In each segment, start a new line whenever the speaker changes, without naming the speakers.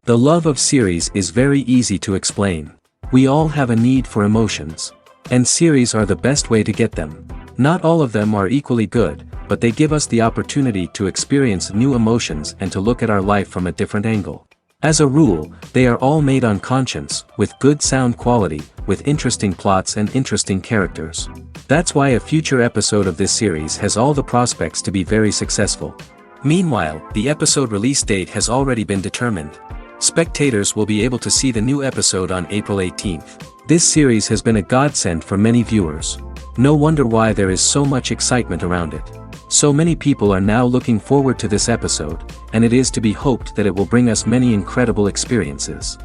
The love of series is very easy to explain. We all have a need for emotions. And series are the best way to get them. Not all of them are equally good, but they give us the opportunity to experience new emotions and to look at our life from a different angle. As a rule, they are all made on conscience, with good sound quality, with interesting plots and interesting characters. That's why a future episode of this series has all the prospects to be very successful. Meanwhile, the episode release date has already been determined. Spectators will be able to see the new episode on April 18th. This series has been a godsend for many viewers. No wonder why there is so much excitement around it. So many people are now looking forward to this episode, and it is to be hoped that it will bring us many incredible experiences.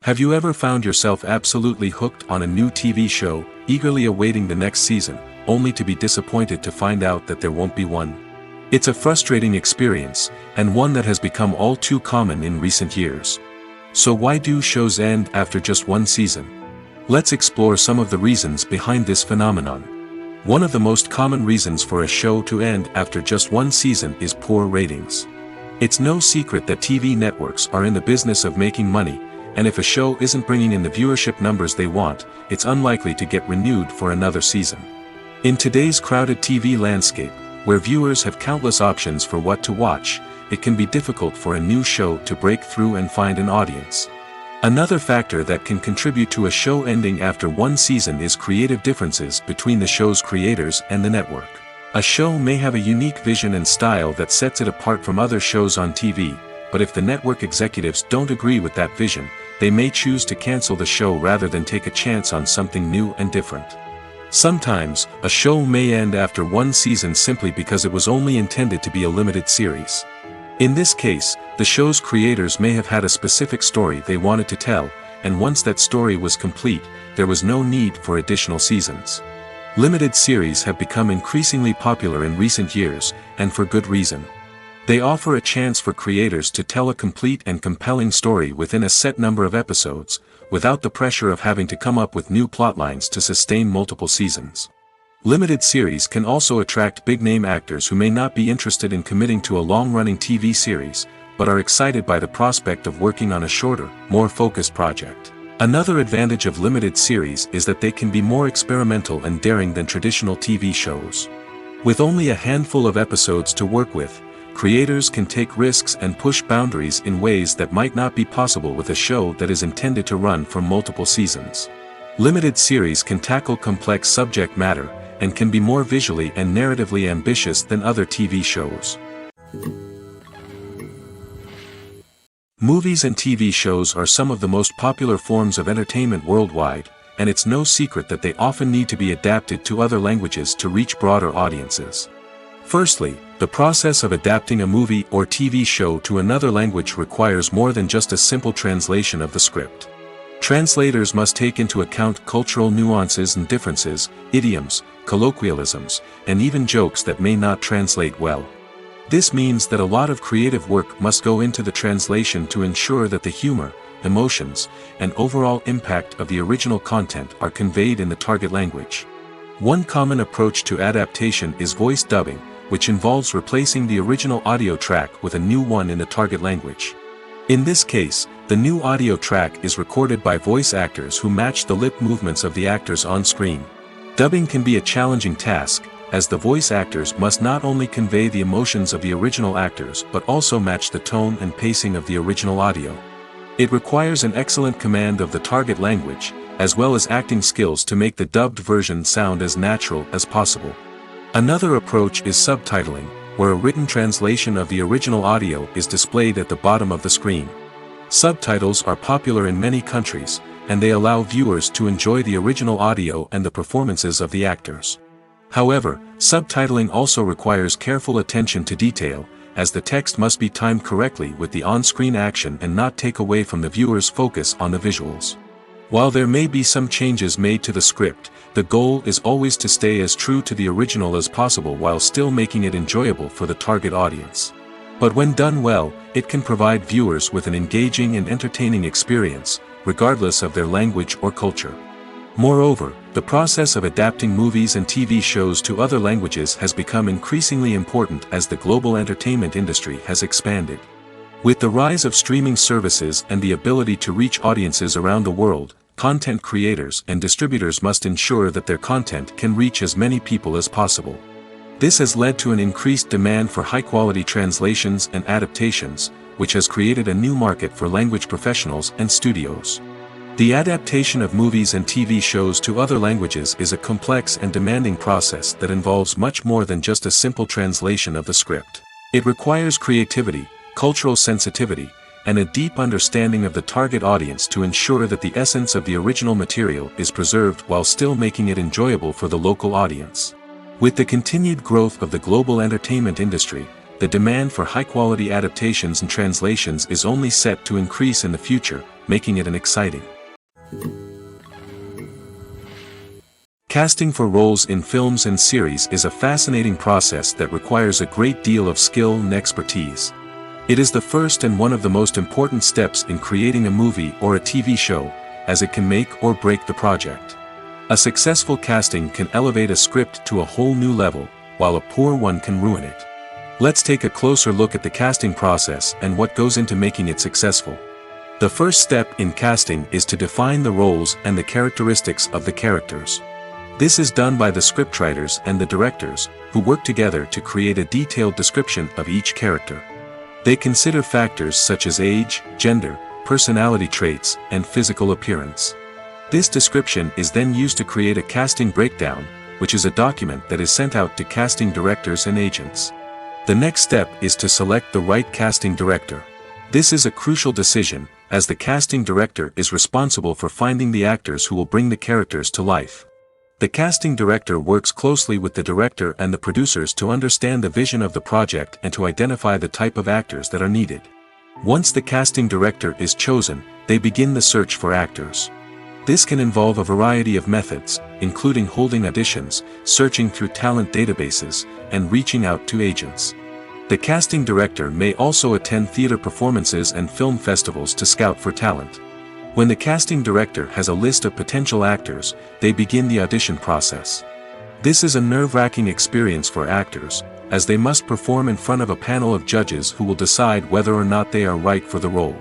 Have you ever found yourself absolutely hooked on a new TV show, eagerly awaiting the next season, only to be disappointed to find out that there won't be one? It's a frustrating experience, and one that has become all too common in recent years. So why do shows end after just one season? Let's explore some of the reasons behind this phenomenon. One of the most common reasons for a show to end after just one season is poor ratings. It's no secret that TV networks are in the business of making money, and if a show isn't bringing in the viewership numbers they want, it's unlikely to get renewed for another season. In today's crowded TV landscape, where viewers have countless options for what to watch, it can be difficult for a new show to break through and find an audience. Another factor that can contribute to a show ending after one season is creative differences between the show's creators and the network. A show may have a unique vision and style that sets it apart from other shows on TV, but if the network executives don't agree with that vision, they may choose to cancel the show rather than take a chance on something new and different. Sometimes, a show may end after one season simply because it was only intended to be a limited series. In this case, the show's creators may have had a specific story they wanted to tell, and once that story was complete, there was no need for additional seasons. Limited series have become increasingly popular in recent years, and for good reason. They offer a chance for creators to tell a complete and compelling story within a set number of episodes, without the pressure of having to come up with new plotlines to sustain multiple seasons. Limited series can also attract big-name actors who may not be interested in committing to a long-running TV series, but are excited by the prospect of working on a shorter, more focused project. Another advantage of limited series is that they can be more experimental and daring than traditional TV shows. With only a handful of episodes to work with, creators can take risks and push boundaries in ways that might not be possible with a show that is intended to run for multiple seasons. Limited series can tackle complex subject matter, and can be more visually and narratively ambitious than other TV shows. Movies and TV shows are some of the most popular forms of entertainment worldwide, and it's no secret that they often need to be adapted to other languages to reach broader audiences. Firstly, the process of adapting a movie or TV show to another language requires more than just a simple translation of the script. Translators must take into account cultural nuances and differences, idioms, colloquialisms, and even jokes that may not translate well. This means that a lot of creative work must go into the translation to ensure that the humor, emotions, and overall impact of the original content are conveyed in the target language. One common approach to adaptation is voice dubbing, which involves replacing the original audio track with a new one in the target language. In this case, the new audio track is recorded by voice actors who match the lip movements of the actors on screen. Dubbing can be a challenging task, as the voice actors must not only convey the emotions of the original actors but also match the tone and pacing of the original audio. It requires an excellent command of the target language, as well as acting skills to make the dubbed version sound as natural as possible. Another approach is subtitling, where a written translation of the original audio is displayed at the bottom of the screen. Subtitles are popular in many countries, and they allow viewers to enjoy the original audio and the performances of the actors. However, subtitling also requires careful attention to detail, as the text must be timed correctly with the on-screen action and not take away from the viewer's focus on the visuals. While there may be some changes made to the script, the goal is always to stay as true to the original as possible while still making it enjoyable for the target audience. But when done well, it can provide viewers with an engaging and entertaining experience, regardless of their language or culture. Moreover, the process of adapting movies and TV shows to other languages has become increasingly important as the global entertainment industry has expanded. With the rise of streaming services and the ability to reach audiences around the world, content creators and distributors must ensure that their content can reach as many people as possible. This has led to an increased demand for high-quality translations and adaptations, which has created a new market for language professionals and studios. The adaptation of movies and TV shows to other languages is a complex and demanding process that involves much more than just a simple translation of the script. It requires creativity, cultural sensitivity, and a deep understanding of the target audience to ensure that the essence of the original material is preserved while still making it enjoyable for the local audience. With the continued growth of the global entertainment industry, the demand for high-quality adaptations and translations is only set to increase in the future, making it an exciting. Casting for roles in films and series is a fascinating process that requires a great deal of skill and expertise. It is the first and one of the most important steps in creating a movie or a TV show, as it can make or break the project. A successful casting can elevate a script to a whole new level, while a poor one can ruin it. Let's take a closer look at the casting process and what goes into making it successful. The first step in casting is to define the roles and the characteristics of the characters. This is done by the scriptwriters and the directors, who work together to create a detailed description of each character. They consider factors such as age, gender, personality traits, and physical appearance. This description is then used to create a casting breakdown, which is a document that is sent out to casting directors and agents. The next step is to select the right casting director. This is a crucial decision, as the casting director is responsible for finding the actors who will bring the characters to life. The casting director works closely with the director and the producers to understand the vision of the project and to identify the type of actors that are needed. Once the casting director is chosen, they begin the search for actors. This can involve a variety of methods, including holding auditions, searching through talent databases, and reaching out to agents. The casting director may also attend theater performances and film festivals to scout for talent. When the casting director has a list of potential actors, they begin the audition process. This is a nerve-wracking experience for actors, as they must perform in front of a panel of judges who will decide whether or not they are right for the role.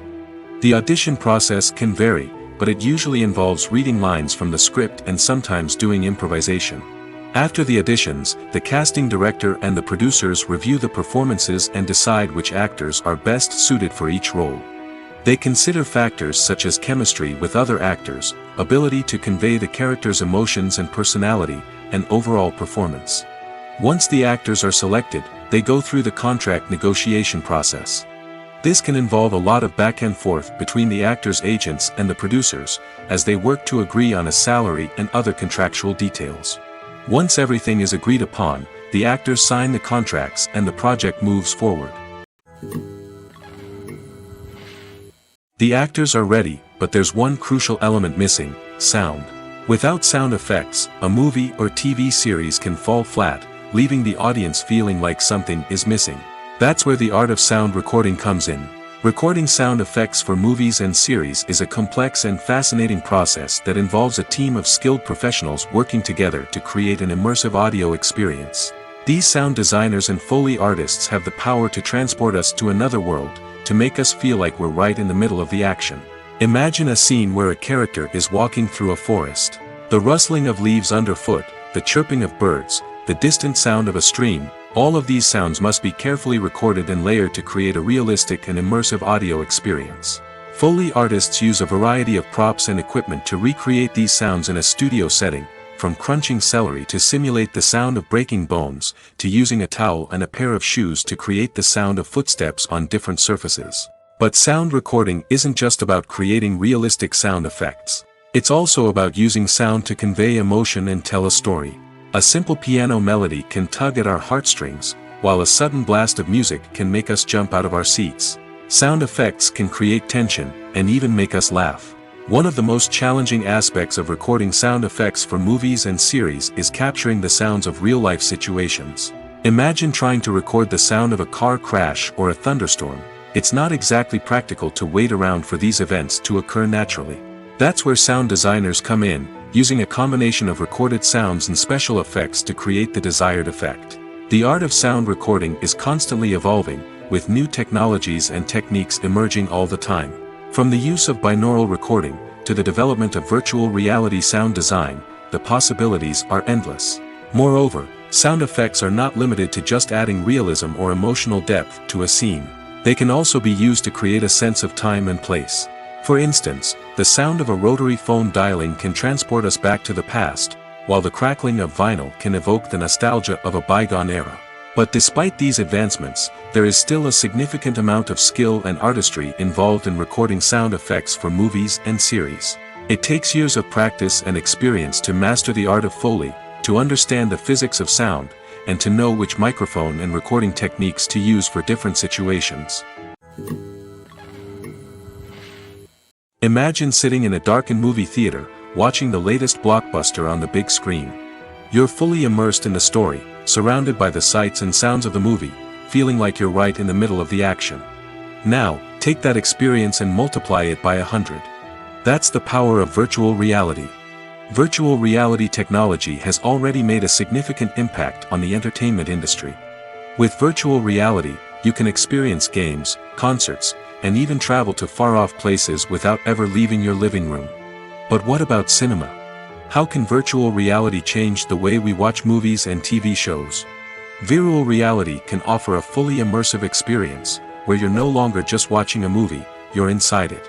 The audition process can vary, but it usually involves reading lines from the script and sometimes doing improvisation. After the auditions, the casting director and the producers review the performances and decide which actors are best suited for each role. They consider factors such as chemistry with other actors, ability to convey the character's emotions and personality, and overall performance. Once the actors are selected, they go through the contract negotiation process. This can involve a lot of back and forth between the actors' agents and the producers, as they work to agree on a salary and other contractual details. Once everything is agreed upon, the actors sign the contracts and the project moves forward. The actors are ready, but there's one crucial element missing: sound. Without sound effects, a movie or TV series can fall flat, leaving the audience feeling like something is missing. That's where the art of sound recording comes in. Recording sound effects for movies and series is a complex and fascinating process that involves a team of skilled professionals working together to create an immersive audio experience. These sound designers and Foley artists have the power to transport us to another world, to make us feel like we're right in the middle of the action. Imagine a scene where a character is walking through a forest. The rustling of leaves underfoot, the chirping of birds, the distant sound of a stream, all of these sounds must be carefully recorded and layered to create a realistic and immersive audio experience. Foley artists use a variety of props and equipment to recreate these sounds in a studio setting, from crunching celery to simulate the sound of breaking bones, to using a towel and a pair of shoes to create the sound of footsteps on different surfaces. But sound recording isn't just about creating realistic sound effects. It's also about using sound to convey emotion and tell a story. A simple piano melody can tug at our heartstrings, while a sudden blast of music can make us jump out of our seats. Sound effects can create tension, and even make us laugh. One of the most challenging aspects of recording sound effects for movies and series is capturing the sounds of real-life situations. Imagine trying to record the sound of a car crash or a thunderstorm. It's not exactly practical to wait around for these events to occur naturally. That's where sound designers come in, using a combination of recorded sounds and special effects to create the desired effect. The art of sound recording is constantly evolving, with new technologies and techniques emerging all the time. From the use of binaural recording, to the development of virtual reality sound design, the possibilities are endless. Moreover, sound effects are not limited to just adding realism or emotional depth to a scene. They can also be used to create a sense of time and place. For instance, the sound of a rotary phone dialing can transport us back to the past, while the crackling of vinyl can evoke the nostalgia of a bygone era. But despite these advancements, there is still a significant amount of skill and artistry involved in recording sound effects for movies and series. It takes years of practice and experience to master the art of Foley, to understand the physics of sound, and to know which microphone and recording techniques to use for different situations. Imagine sitting in a darkened movie theater, watching the latest blockbuster on the big screen. You're fully immersed in the story, surrounded by the sights and sounds of the movie, feeling like you're right in the middle of the action. Now, take that experience and multiply it by 100. That's the power of virtual reality. Virtual reality technology has already made a significant impact on the entertainment industry. With virtual reality, you can experience games, concerts, and even travel to far-off places without ever leaving your living room. But what about cinema? How can virtual reality change the way we watch movies and TV shows? Virtual reality can offer a fully immersive experience, where you're no longer just watching a movie, you're inside it.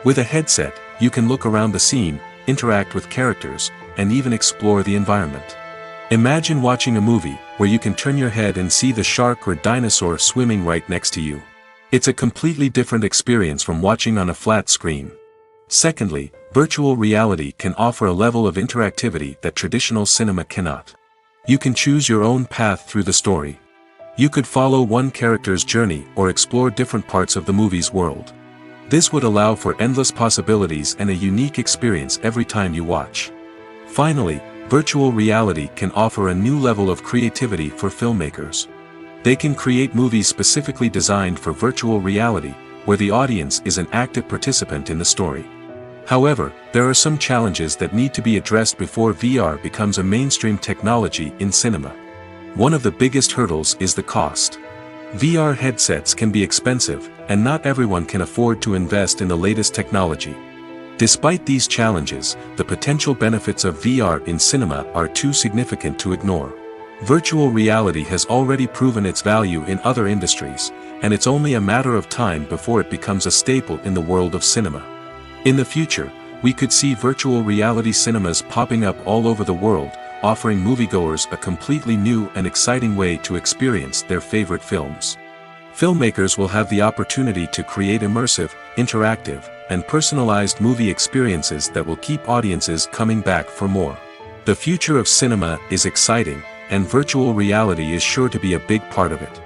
With a headset, you can look around the scene, interact with characters, and even explore the environment. Imagine watching a movie, where you can turn your head and see the shark or dinosaur swimming right next to you. It's a completely different experience from watching on a flat screen. Secondly, virtual reality can offer a level of interactivity that traditional cinema cannot. You can choose your own path through the story. You could follow one character's journey or explore different parts of the movie's world. This would allow for endless possibilities and a unique experience every time you watch. Finally, virtual reality can offer a new level of creativity for filmmakers. They can create movies specifically designed for virtual reality, where the audience is an active participant in the story. However, there are some challenges that need to be addressed before VR becomes a mainstream technology in cinema. One of the biggest hurdles is the cost. VR headsets can be expensive, and not everyone can afford to invest in the latest technology. Despite these challenges, the potential benefits of VR in cinema are too significant to ignore. Virtual reality has already proven its value in other industries, and it's only a matter of time before it becomes a staple in the world of cinema. In the future, we could see virtual reality cinemas popping up all over the world, offering moviegoers a completely new and exciting way to experience their favorite films. Filmmakers will have the opportunity to create immersive, interactive, and personalized movie experiences that will keep audiences coming back for more. The future of cinema is exciting, and virtual reality is sure to be a big part of it.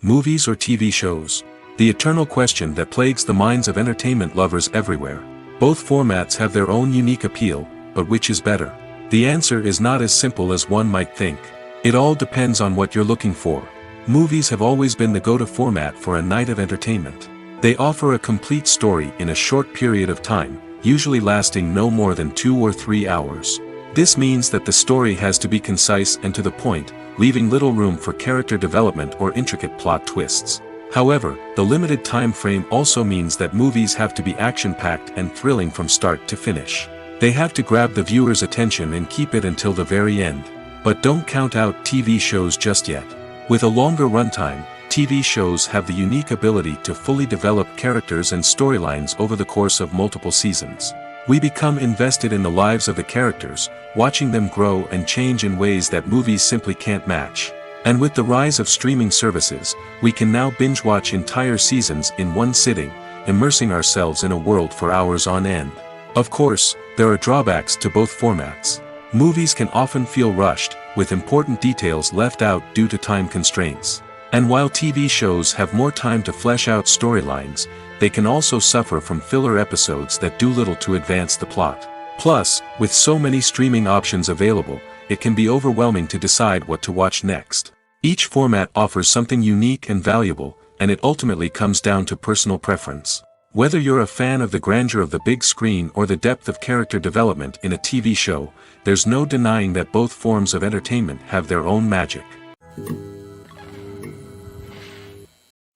Movies or TV shows? The eternal question that plagues the minds of entertainment lovers everywhere. Both formats have their own unique appeal, but which is better? The answer is not as simple as one might think. It all depends on what you're looking for. Movies have always been the go-to format for a night of entertainment. They offer a complete story in a short period of time, usually lasting no more than 2 or 3 hours. This means that the story has to be concise and to the point, leaving little room for character development or intricate plot twists. However, the limited time frame also means that movies have to be action-packed and thrilling from start to finish. They have to grab the viewer's attention and keep it until the very end. But don't count out TV shows just yet. With a longer runtime, TV shows have the unique ability to fully develop characters and storylines over the course of multiple seasons. We become invested in the lives of the characters, watching them grow and change in ways that movies simply can't match. And with the rise of streaming services, we can now binge-watch entire seasons in one sitting, immersing ourselves in a world for hours on end. Of course, there are drawbacks to both formats. Movies can often feel rushed, with important details left out due to time constraints. And while TV shows have more time to flesh out storylines, they can also suffer from filler episodes that do little to advance the plot. Plus, with so many streaming options available, it can be overwhelming to decide what to watch next. Each format offers something unique and valuable, and it ultimately comes down to personal preference. Whether you're a fan of the grandeur of the big screen or the depth of character development in a TV show, there's no denying that both forms of entertainment have their own magic.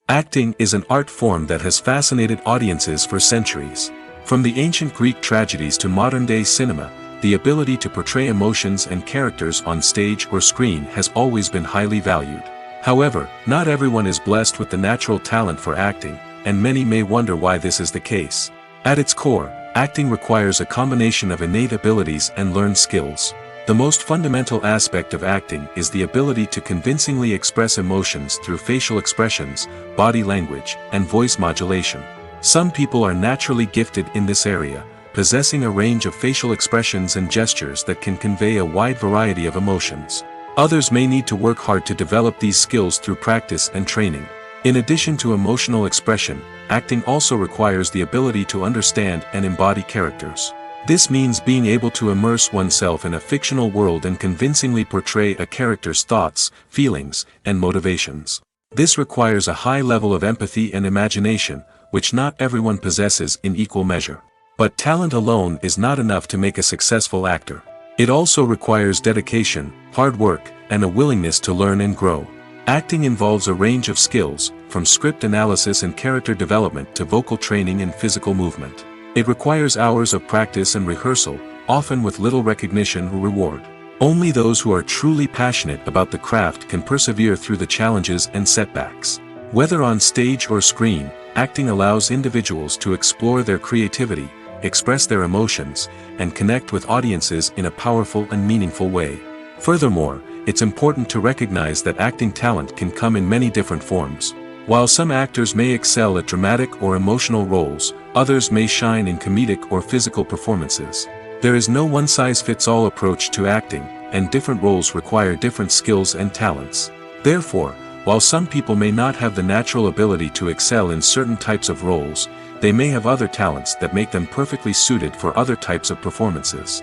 Acting is an art form that has fascinated audiences for centuries. From the ancient Greek tragedies to modern-day cinema, the ability to portray emotions and characters on stage or screen has always been highly valued. However, not everyone is blessed with the natural talent for acting, and many may wonder why this is the case. At its core, acting requires a combination of innate abilities and learned skills. The most fundamental aspect of acting is the ability to convincingly express emotions through facial expressions, body language, and voice modulation. Some people are naturally gifted in this area, possessing a range of facial expressions and gestures that can convey a wide variety of emotions. Others may need to work hard to develop these skills through practice and training. In addition to emotional expression, acting also requires the ability to understand and embody characters. This means being able to immerse oneself in a fictional world and convincingly portray a character's thoughts, feelings, and motivations. This requires a high level of empathy and imagination, which not everyone possesses in equal measure. But talent alone is not enough to make a successful actor. It also requires dedication, hard work, and a willingness to learn and grow. Acting involves a range of skills, from script analysis and character development to vocal training and physical movement. It requires hours of practice and rehearsal, often with little recognition or reward. Only those who are truly passionate about the craft can persevere through the challenges and setbacks. Whether on stage or screen, acting allows individuals to explore their creativity, express their emotions, and connect with audiences in a powerful and meaningful way. Furthermore, it's important to recognize that acting talent can come in many different forms. While some actors may excel at dramatic or emotional roles, others may shine in comedic or physical performances. There is no one-size-fits-all approach to acting, and different roles require different skills and talents. Therefore, while some people may not have the natural ability to excel in certain types of roles, they may have other talents that make them perfectly suited for other types of performances.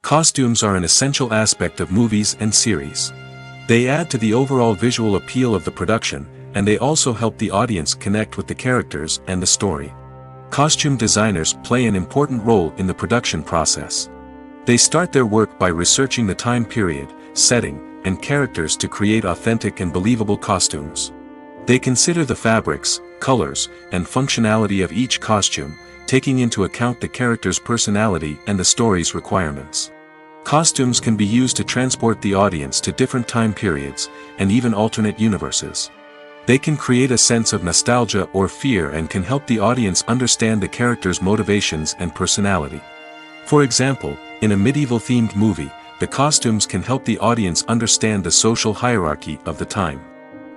Costumes are an essential aspect of movies and series. They add to the overall visual appeal of the production, and they also help the audience connect with the characters and the story. Costume designers play an important role in the production process. They start their work by researching the time period, setting, and characters to create authentic and believable costumes. They consider the fabrics, colors, and functionality of each costume, taking into account the character's personality and the story's requirements. Costumes can be used to transport the audience to different time periods, and even alternate universes. They can create a sense of nostalgia or fear and can help the audience understand the character's motivations and personality. For example, in a medieval-themed movie, the costumes can help the audience understand the social hierarchy of the time.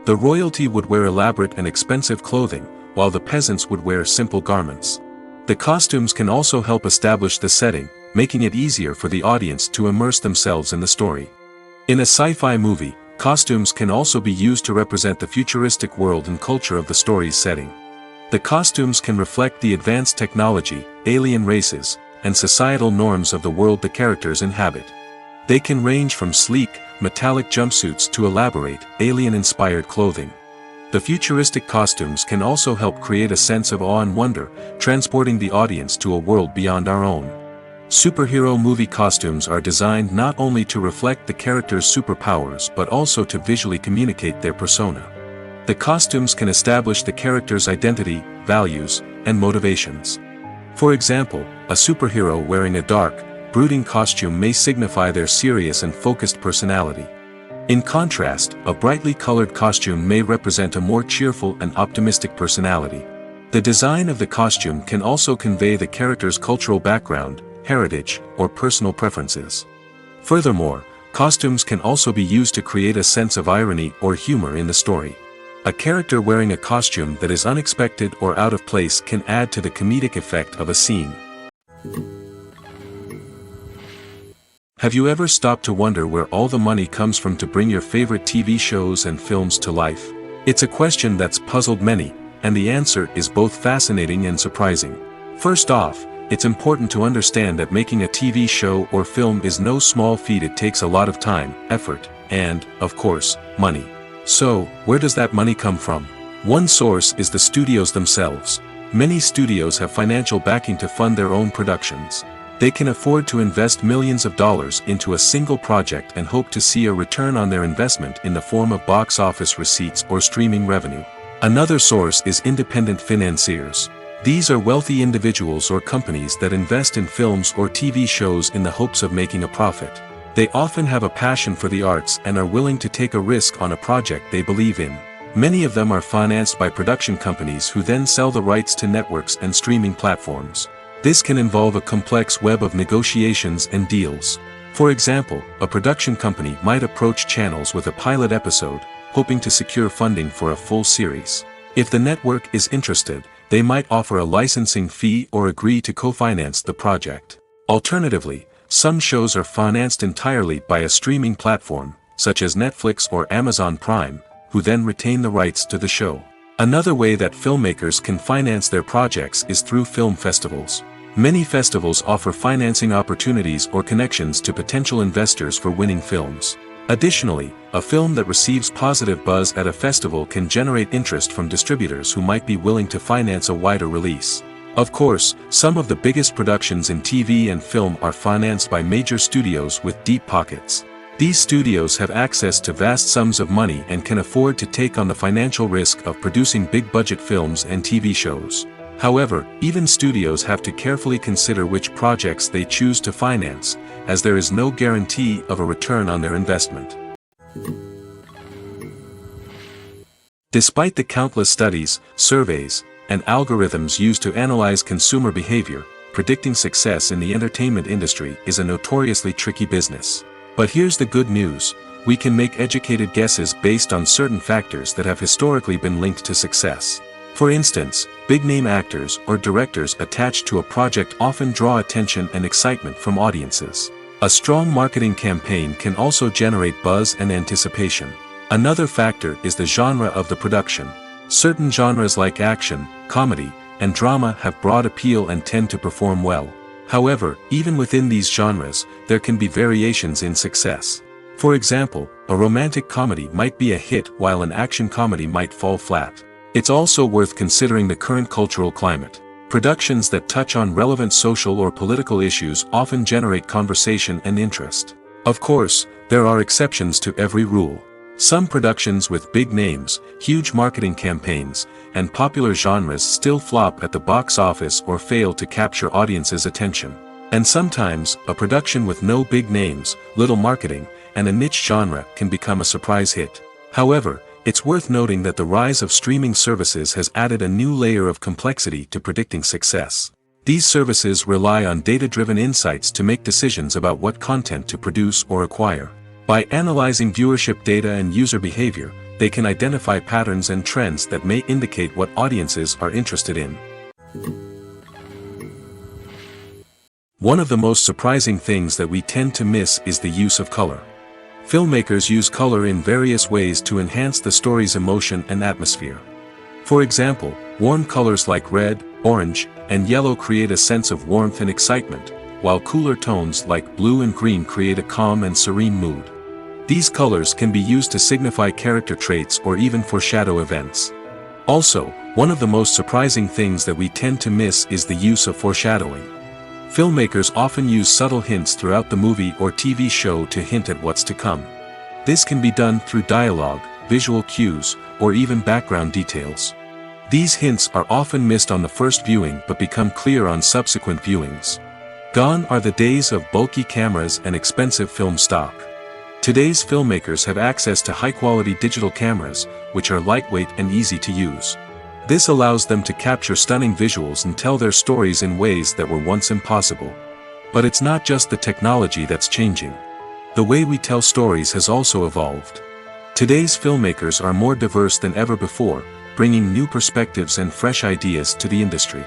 The royalty would wear elaborate and expensive clothing, while the peasants would wear simple garments. The costumes can also help establish the setting, making it easier for the audience to immerse themselves in the story. In a sci-fi movie, costumes can also be used to represent the futuristic world and culture of the story's setting. The costumes can reflect the advanced technology, alien races, and societal norms of the world the characters inhabit. They can range from sleek, metallic jumpsuits to elaborate, alien-inspired clothing. The futuristic costumes can also help create a sense of awe and wonder, transporting the audience to a world beyond our own. Superhero movie costumes are designed not only to reflect the character's superpowers but also to visually communicate their persona. The costumes can establish the character's identity, values, and motivations. For example, a superhero wearing a dark, brooding costume may signify their serious and focused personality. In contrast, a brightly colored costume may represent a more cheerful and optimistic personality. The design of the costume can also convey the character's cultural background, heritage, or personal preferences. Furthermore, costumes can also be used to create a sense of irony or humor in the story. A character wearing a costume that is unexpected or out of place can add to the comedic effect of a scene. Have you ever stopped to wonder where all the money comes from to bring your favorite TV shows and films to life? It's a question that's puzzled many, and the answer is both fascinating and surprising. First off, it's important to understand that making a TV show or film is no small feat. It takes a lot of time, effort, and, of course, money. So, where does that money come from? One source is the studios themselves. Many studios have financial backing to fund their own productions. They can afford to invest millions of dollars into a single project and hope to see a return on their investment in the form of box office receipts or streaming revenue. Another source is independent financiers. These are wealthy individuals or companies that invest in films or TV shows in the hopes of making a profit. They often have a passion for the arts and are willing to take a risk on a project they believe in. Many of them are financed by production companies who then sell the rights to networks and streaming platforms. This can involve a complex web of negotiations and deals. For example, a production company might approach channels with a pilot episode, hoping to secure funding for a full series. If the network is interested, they might offer a licensing fee or agree to co-finance the project. Alternatively, some shows are financed entirely by a streaming platform, such as Netflix or Amazon Prime, who then retain the rights to the show. Another way that filmmakers can finance their projects is through film festivals. Many festivals offer financing opportunities or connections to potential investors for winning films. Additionally, a film that receives positive buzz at a festival can generate interest from distributors who might be willing to finance a wider release. Of course, some of the biggest productions in TV and film are financed by major studios with deep pockets. These studios have access to vast sums of money and can afford to take on the financial risk of producing big-budget films and TV shows. However, even studios have to carefully consider which projects they choose to finance, as there is no guarantee of a return on their investment. Despite the countless studies, surveys, and algorithms used to analyze consumer behavior, predicting success in the entertainment industry is a notoriously tricky business. But here's the good news: we can make educated guesses based on certain factors that have historically been linked to success. For instance, big-name actors or directors attached to a project often draw attention and excitement from audiences. A strong marketing campaign can also generate buzz and anticipation. Another factor is the genre of the production. Certain genres like action, comedy, and drama have broad appeal and tend to perform well. However, even within these genres, there can be variations in success. For example, a romantic comedy might be a hit while an action comedy might fall flat. It's also worth considering the current cultural climate. Productions that touch on relevant social or political issues often generate conversation and interest. Of course, there are exceptions to every rule. Some productions with big names, huge marketing campaigns, and popular genres still flop at the box office or fail to capture audiences' attention. And sometimes, a production with no big names, little marketing, and a niche genre can become a surprise hit. However, it's worth noting that the rise of streaming services has added a new layer of complexity to predicting success. These services rely on data-driven insights to make decisions about what content to produce or acquire. By analyzing viewership data and user behavior, they can identify patterns and trends that may indicate what audiences are interested in. One of the most surprising things that we tend to miss is the use of color. Filmmakers use color in various ways to enhance the story's emotion and atmosphere. For example, warm colors like red, orange, and yellow create a sense of warmth and excitement, while cooler tones like blue and green create a calm and serene mood. These colors can be used to signify character traits or even foreshadow events. Also, one of the most surprising things that we tend to miss is the use of foreshadowing. Filmmakers often use subtle hints throughout the movie or TV show to hint at what's to come. This can be done through dialogue, visual cues, or even background details. These hints are often missed on the first viewing but become clear on subsequent viewings. Gone are the days of bulky cameras and expensive film stock. Today's filmmakers have access to high-quality digital cameras, which are lightweight and easy to use. This allows them to capture stunning visuals and tell their stories in ways that were once impossible. But it's not just the technology that's changing. The way we tell stories has also evolved. Today's filmmakers are more diverse than ever before, bringing new perspectives and fresh ideas to the industry.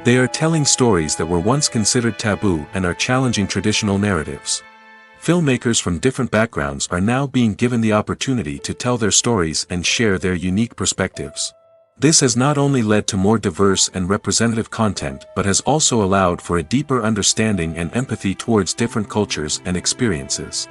They are telling stories that were once considered taboo and are challenging traditional narratives. Filmmakers from different backgrounds are now being given the opportunity to tell their stories and share their unique perspectives. This has not only led to more diverse and representative content but has also allowed for a deeper understanding and empathy towards different cultures and experiences.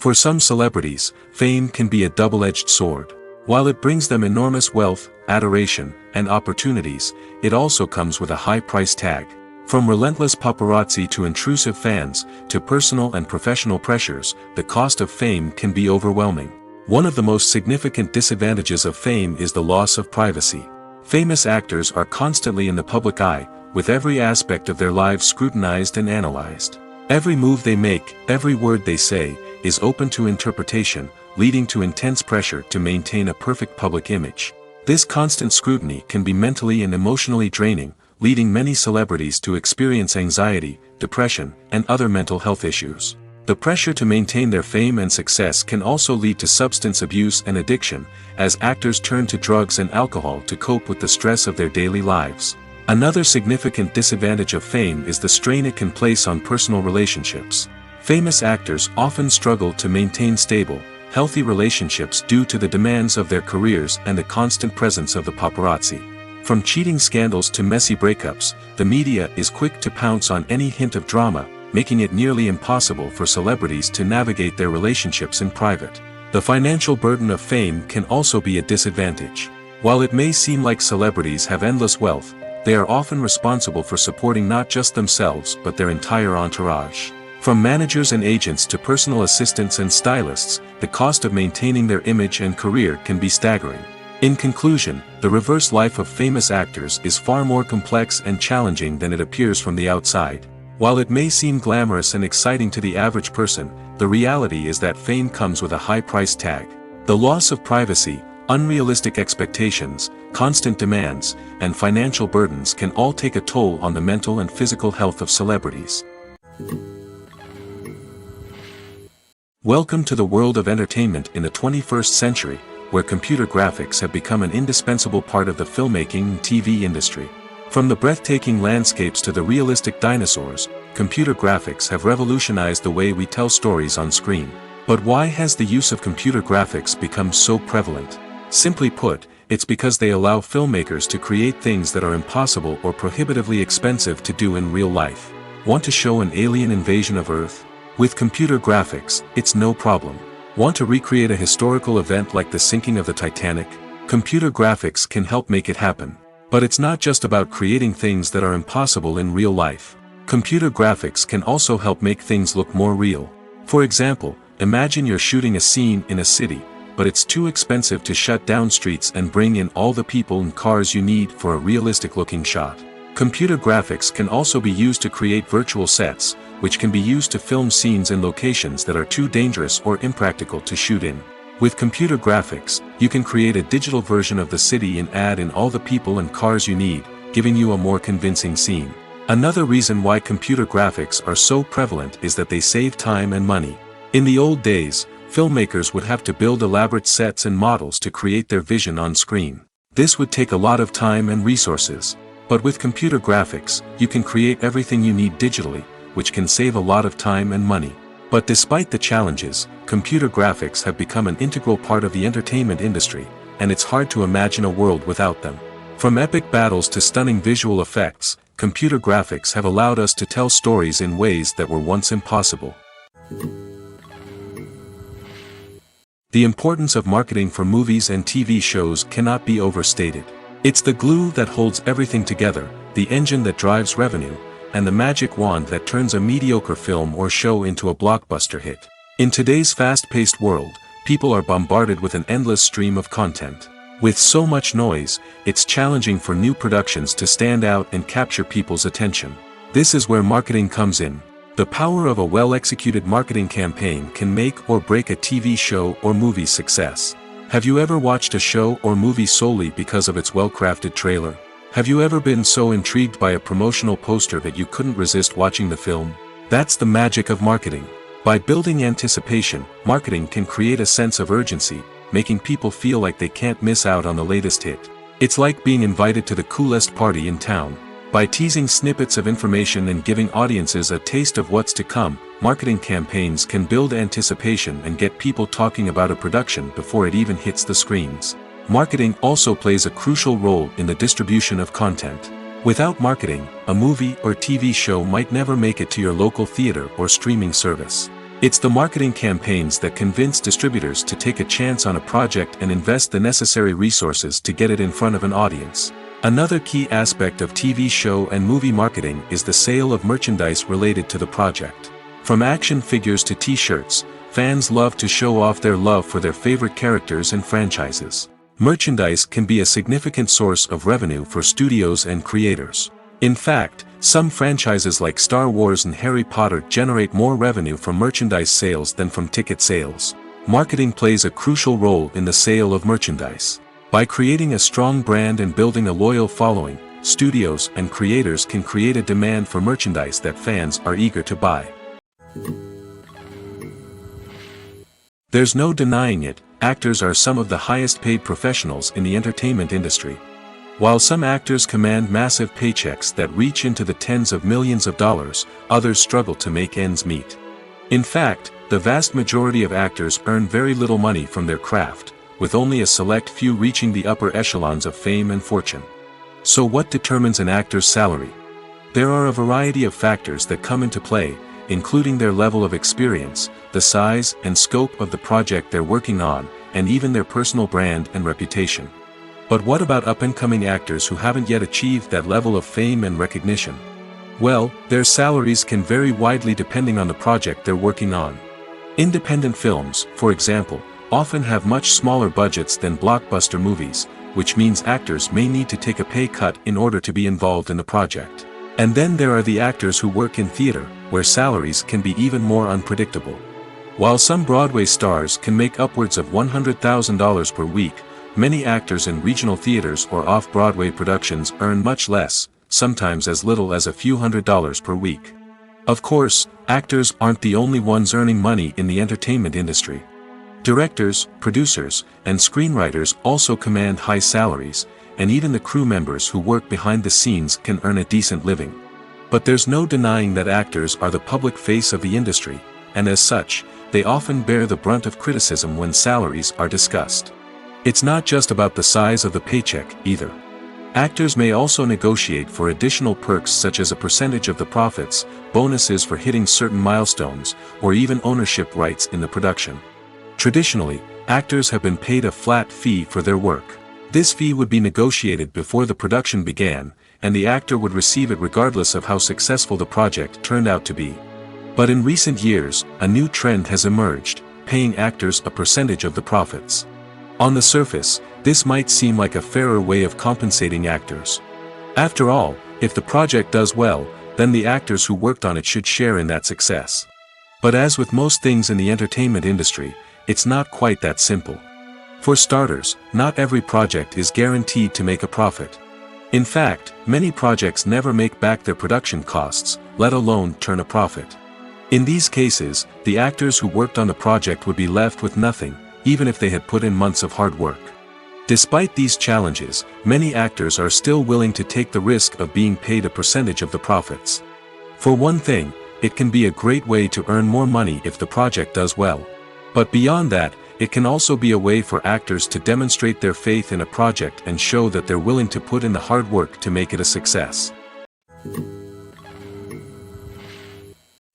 For some celebrities, fame can be a double-edged sword. While it brings them enormous wealth, adoration, and opportunities, it also comes with a high price tag. From relentless paparazzi to intrusive fans, to personal and professional pressures, the cost of fame can be overwhelming. One of the most significant disadvantages of fame is the loss of privacy. Famous actors are constantly in the public eye, with every aspect of their lives scrutinized and analyzed. Every move they make, every word they say, is open to interpretation, leading to intense pressure to maintain a perfect public image. This constant scrutiny can be mentally and emotionally draining, leading many celebrities to experience anxiety, depression, and other mental health issues. The pressure to maintain their fame and success can also lead to substance abuse and addiction, as actors turn to drugs and alcohol to cope with the stress of their daily lives. Another significant disadvantage of fame is the strain it can place on personal relationships. Famous actors often struggle to maintain stable, healthy relationships due to the demands of their careers and the constant presence of the paparazzi. From cheating scandals to messy breakups, the media is quick to pounce on any hint of drama, making it nearly impossible for celebrities to navigate their relationships in private. The financial burden of fame can also be a disadvantage. While it may seem like celebrities have endless wealth, they are often responsible for supporting not just themselves but their entire entourage. From managers and agents to personal assistants and stylists, the cost of maintaining their image and career can be staggering. In conclusion, the reverse life of famous actors is far more complex and challenging than it appears from the outside. While it may seem glamorous and exciting to the average person, the reality is that fame comes with a high price tag. The loss of privacy, unrealistic expectations, constant demands, and financial burdens can all take a toll on the mental and physical health of celebrities. Welcome to the world of entertainment in the 21st century, where computer graphics have become an indispensable part of the filmmaking and TV industry. From the breathtaking landscapes to the realistic dinosaurs, computer graphics have revolutionized the way we tell stories on screen. But why has the use of computer graphics become so prevalent? Simply put, it's because they allow filmmakers to create things that are impossible or prohibitively expensive to do in real life. Want to show an alien invasion of Earth? With computer graphics, it's no problem. Want to recreate a historical event like the sinking of the Titanic? Computer graphics can help make it happen. But it's not just about creating things that are impossible in real life. Computer graphics can also help make things look more real. For example, imagine you're shooting a scene in a city, but it's too expensive to shut down streets and bring in all the people and cars you need for a realistic-looking shot. Computer graphics can also be used to create virtual sets, which can be used to film scenes in locations that are too dangerous or impractical to shoot in. With computer graphics, you can create a digital version of the city and add in all the people and cars you need, giving you a more convincing scene. Another reason why computer graphics are so prevalent is that they save time and money. In the old days, filmmakers would have to build elaborate sets and models to create their vision on screen. This would take a lot of time and resources. But with computer graphics, you can create everything you need digitally, which can save a lot of time and money. But despite the challenges, computer graphics have become an integral part of the entertainment industry, and it's hard to imagine a world without them. From epic battles to stunning visual effects, computer graphics have allowed us to tell stories in ways that were once impossible. The importance of marketing for movies and TV shows cannot be overstated. It's the glue that holds everything together, the engine that drives revenue, and the magic wand that turns a mediocre film or show into a blockbuster hit. In today's fast-paced world, people are bombarded with an endless stream of content. With so much noise, it's challenging for new productions to stand out and capture people's attention. This is where marketing comes in. The power of a well-executed marketing campaign can make or break a TV show or movie's success. Have you ever watched a show or movie solely because of its well-crafted trailer? Have you ever been so intrigued by a promotional poster that you couldn't resist watching the film? That's the magic of marketing. By building anticipation, marketing can create a sense of urgency, making people feel like they can't miss out on the latest hit. It's like being invited to the coolest party in town. By teasing snippets of information and giving audiences a taste of what's to come, marketing campaigns can build anticipation and get people talking about a production before it even hits the screens. Marketing also plays a crucial role in the distribution of content. Without marketing, a movie or TV show might never make it to your local theater or streaming service. It's the marketing campaigns that convince distributors to take a chance on a project and invest the necessary resources to get it in front of an audience. Another key aspect of TV show and movie marketing is the sale of merchandise related to the project. From action figures to t-shirts, fans love to show off their love for their favorite characters and franchises. Merchandise can be a significant source of revenue for studios and creators. In fact, some franchises like Star Wars and Harry Potter generate more revenue from merchandise sales than from ticket sales. Marketing plays a crucial role in the sale of merchandise. By creating a strong brand and building a loyal following, studios and creators can create a demand for merchandise that fans are eager to buy. There's no denying it, actors are some of the highest paid professionals in the entertainment industry. While some actors command massive paychecks that reach into the tens of millions of dollars, others struggle to make ends meet. In fact, the vast majority of actors earn very little money from their craft, with only a select few reaching the upper echelons of fame and fortune. So what determines an actor's salary? There are a variety of factors that come into play, including their level of experience, the size and scope of the project they're working on, and even their personal brand and reputation. But what about up-and-coming actors who haven't yet achieved that level of fame and recognition? Well, their salaries can vary widely depending on the project they're working on. Independent films, for example, often have much smaller budgets than blockbuster movies, which means actors may need to take a pay cut in order to be involved in the project. And then there are the actors who work in theater, where salaries can be even more unpredictable. While some Broadway stars can make upwards of $100,000 per week, many actors in regional theaters or off-Broadway productions earn much less, sometimes as little as a few $100s per week. Of course, actors aren't the only ones earning money in the entertainment industry. Directors, producers, and screenwriters also command high salaries, and even the crew members who work behind the scenes can earn a decent living. But there's no denying that actors are the public face of the industry, and as such, they often bear the brunt of criticism when salaries are discussed. It's not just about the size of the paycheck, either. Actors may also negotiate for additional perks such as a percentage of the profits, bonuses for hitting certain milestones, or even ownership rights in the production. Traditionally, actors have been paid a flat fee for their work. This fee would be negotiated before the production began, and the actor would receive it regardless of how successful the project turned out to be. But in recent years, a new trend has emerged, paying actors a percentage of the profits. On the surface, this might seem like a fairer way of compensating actors. After all, if the project does well, then the actors who worked on it should share in that success. But as with most things in the entertainment industry, it's not quite that simple. For starters, not every project is guaranteed to make a profit. In fact, many projects never make back their production costs, let alone turn a profit. In these cases, the actors who worked on the project would be left with nothing, even if they had put in months of hard work. Despite these challenges, many actors are still willing to take the risk of being paid a percentage of the profits. For one thing, it can be a great way to earn more money if the project does well. But beyond that, it can also be a way for actors to demonstrate their faith in a project and show that they're willing to put in the hard work to make it a success.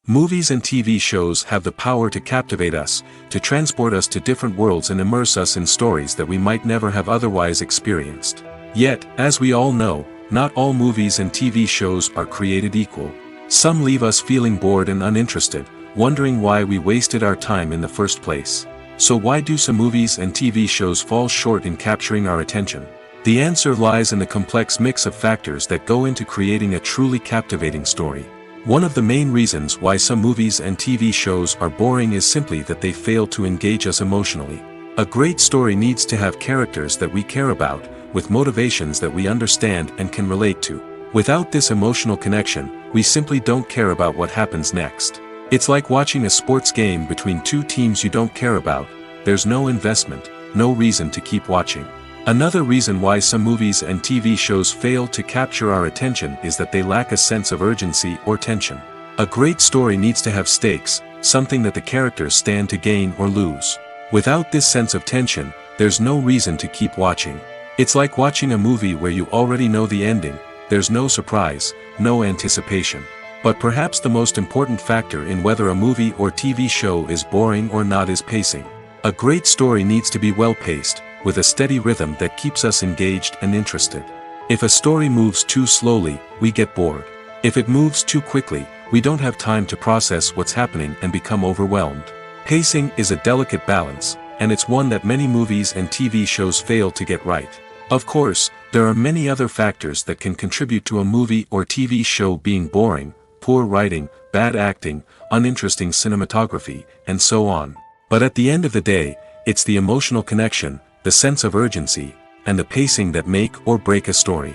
Movies and TV shows have the power to captivate us, to transport us to different worlds and immerse us in stories that we might never have otherwise experienced. Yet, as we all know, not all movies and TV shows are created equal. Some leave us feeling bored and uninterested, wondering why we wasted our time in the first place. So why do some movies and TV shows fall short in capturing our attention? The answer lies in the complex mix of factors that go into creating a truly captivating story. One of the main reasons why some movies and TV shows are boring is simply that they fail to engage us emotionally. A great story needs to have characters that we care about, with motivations that we understand and can relate to. Without this emotional connection, we simply don't care about what happens next. It's like watching a sports game between two teams you don't care about. There's no investment, no reason to keep watching. Another reason why some movies and TV shows fail to capture our attention is that they lack a sense of urgency or tension. A great story needs to have stakes, something that the characters stand to gain or lose. Without this sense of tension, there's no reason to keep watching. It's like watching a movie where you already know the ending, there's no surprise, no anticipation. But perhaps the most important factor in whether a movie or TV show is boring or not is pacing. A great story needs to be well-paced, with a steady rhythm that keeps us engaged and interested. If a story moves too slowly, we get bored. If it moves too quickly, we don't have time to process what's happening and become overwhelmed. Pacing is a delicate balance, and it's one that many movies and TV shows fail to get right. Of course, there are many other factors that can contribute to a movie or TV show being boring: poor writing, bad acting, uninteresting cinematography, and so on. But at the end of the day, it's the emotional connection, the sense of urgency, and the pacing that make or break a story.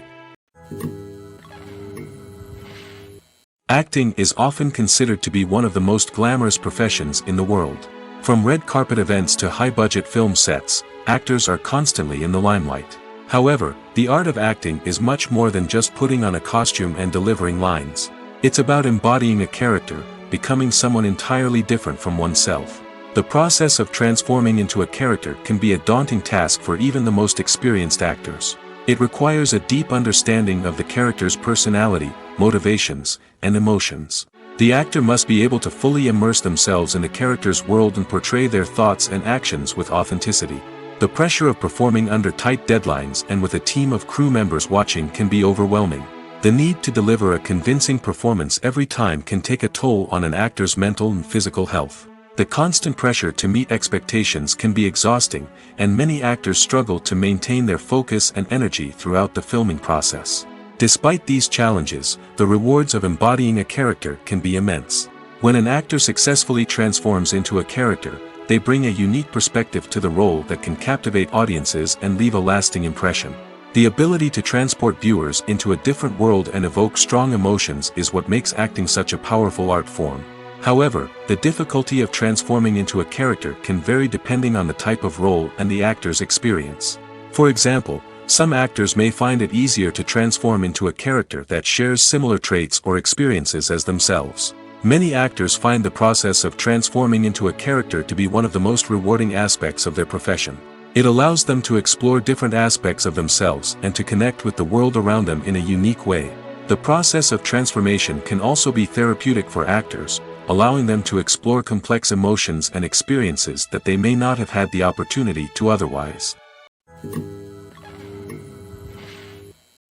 Acting is often considered to be one of the most glamorous professions in the world. From red carpet events to high-budget film sets, actors are constantly in the limelight. However, the art of acting is much more than just putting on a costume and delivering lines. It's about embodying a character, becoming someone entirely different from oneself. The process of transforming into a character can be a daunting task for even the most experienced actors. It requires a deep understanding of the character's personality, motivations, and emotions. The actor must be able to fully immerse themselves in the character's world and portray their thoughts and actions with authenticity. The pressure of performing under tight deadlines and with a team of crew members watching can be overwhelming. The need to deliver a convincing performance every time can take a toll on an actor's mental and physical health. The constant pressure to meet expectations can be exhausting, and many actors struggle to maintain their focus and energy throughout the filming process. Despite these challenges, the rewards of embodying a character can be immense. When an actor successfully transforms into a character, they bring a unique perspective to the role that can captivate audiences and leave a lasting impression. The ability to transport viewers into a different world and evoke strong emotions is what makes acting such a powerful art form. However, the difficulty of transforming into a character can vary depending on the type of role and the actor's experience. For example, some actors may find it easier to transform into a character that shares similar traits or experiences as themselves. Many actors find the process of transforming into a character to be one of the most rewarding aspects of their profession. It allows them to explore different aspects of themselves and to connect with the world around them in a unique way. The process of transformation can also be therapeutic for actors, allowing them to explore complex emotions and experiences that they may not have had the opportunity to otherwise.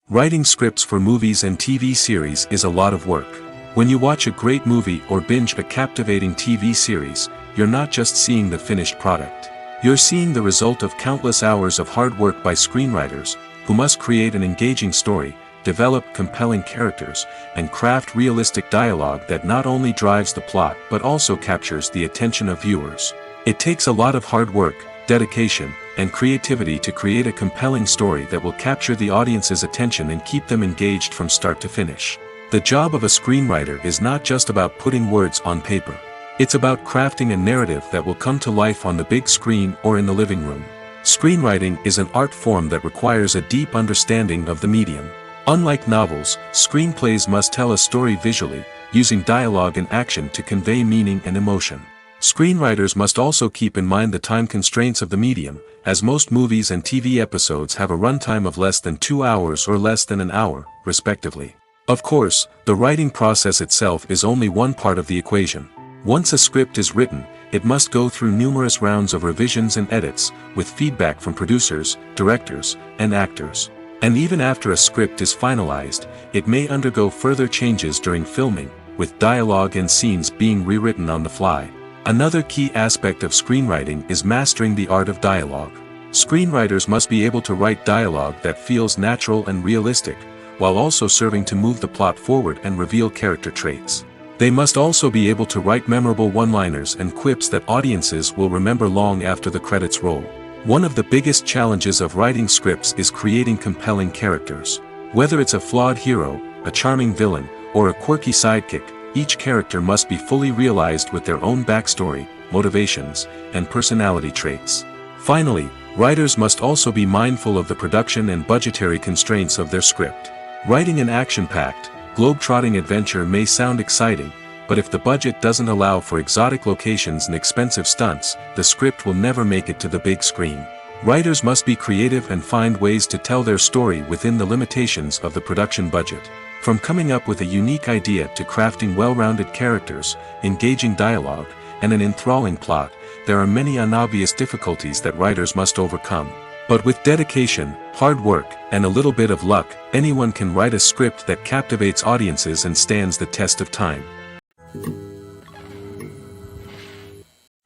Writing scripts for movies and TV series is a lot of work. When you watch a great movie or binge a captivating TV series, you're not just seeing the finished product. You're seeing the result of countless hours of hard work by screenwriters, who must create an engaging story, develop compelling characters, and craft realistic dialogue that not only drives the plot but also captures the attention of viewers. It takes a lot of hard work, dedication, and creativity to create a compelling story that will capture the audience's attention and keep them engaged from start to finish. The job of a screenwriter is not just about putting words on paper. It's about crafting a narrative that will come to life on the big screen or in the living room. Screenwriting is an art form that requires a deep understanding of the medium. Unlike novels, screenplays must tell a story visually, using dialogue and action to convey meaning and emotion. Screenwriters must also keep in mind the time constraints of the medium, as most movies and TV episodes have a runtime of less than 2 hours or less than an hour, respectively. Of course, the writing process itself is only one part of the equation. Once a script is written, it must go through numerous rounds of revisions and edits, with feedback from producers, directors, and actors. And even after a script is finalized, it may undergo further changes during filming, with dialogue and scenes being rewritten on the fly. Another key aspect of screenwriting is mastering the art of dialogue. Screenwriters must be able to write dialogue that feels natural and realistic, while also serving to move the plot forward and reveal character traits. They must also be able to write memorable one-liners and quips that audiences will remember long after the credits roll. One of the biggest challenges of writing scripts is creating compelling characters. Whether it's a flawed hero, a charming villain, or a quirky sidekick, each character must be fully realized with their own backstory, motivations, and personality traits. Finally, writers must also be mindful of the production and budgetary constraints of their script. Writing an action-packed, globe-trotting adventure may sound exciting, but if the budget doesn't allow for exotic locations and expensive stunts, the script will never make it to the big screen. Writers must be creative and find ways to tell their story within the limitations of the production budget. From coming up with a unique idea to crafting well-rounded characters, engaging dialogue, and an enthralling plot, there are many unobvious difficulties that writers must overcome. But with dedication, hard work, and a little bit of luck, anyone can write a script that captivates audiences and stands the test of time.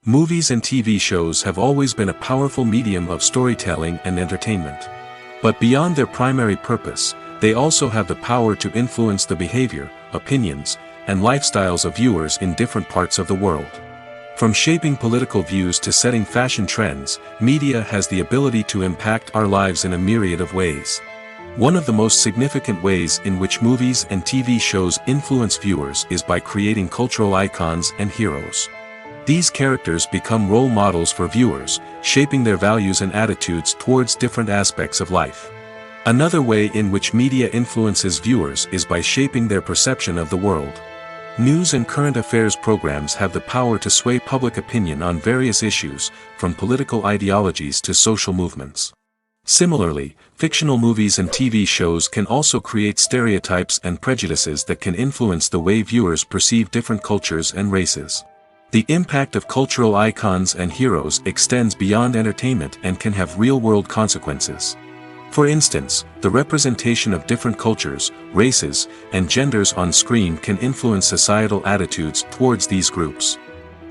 Movies and TV shows have always been a powerful medium of storytelling and entertainment. But beyond their primary purpose, they also have the power to influence the behavior, opinions, and lifestyles of viewers in different parts of the world. From shaping political views to setting fashion trends, media has the ability to impact our lives in a myriad of ways. One of the most significant ways in which movies and TV shows influence viewers is by creating cultural icons and heroes. These characters become role models for viewers, shaping their values and attitudes towards different aspects of life. Another way in which media influences viewers is by shaping their perception of the world. News and current affairs programs have the power to sway public opinion on various issues, from political ideologies to social movements. Similarly, fictional movies and TV shows can also create stereotypes and prejudices that can influence the way viewers perceive different cultures and races. The impact of cultural icons and heroes extends beyond entertainment and can have real-world consequences. For instance, the representation of different cultures, races, and genders on screen can influence societal attitudes towards these groups.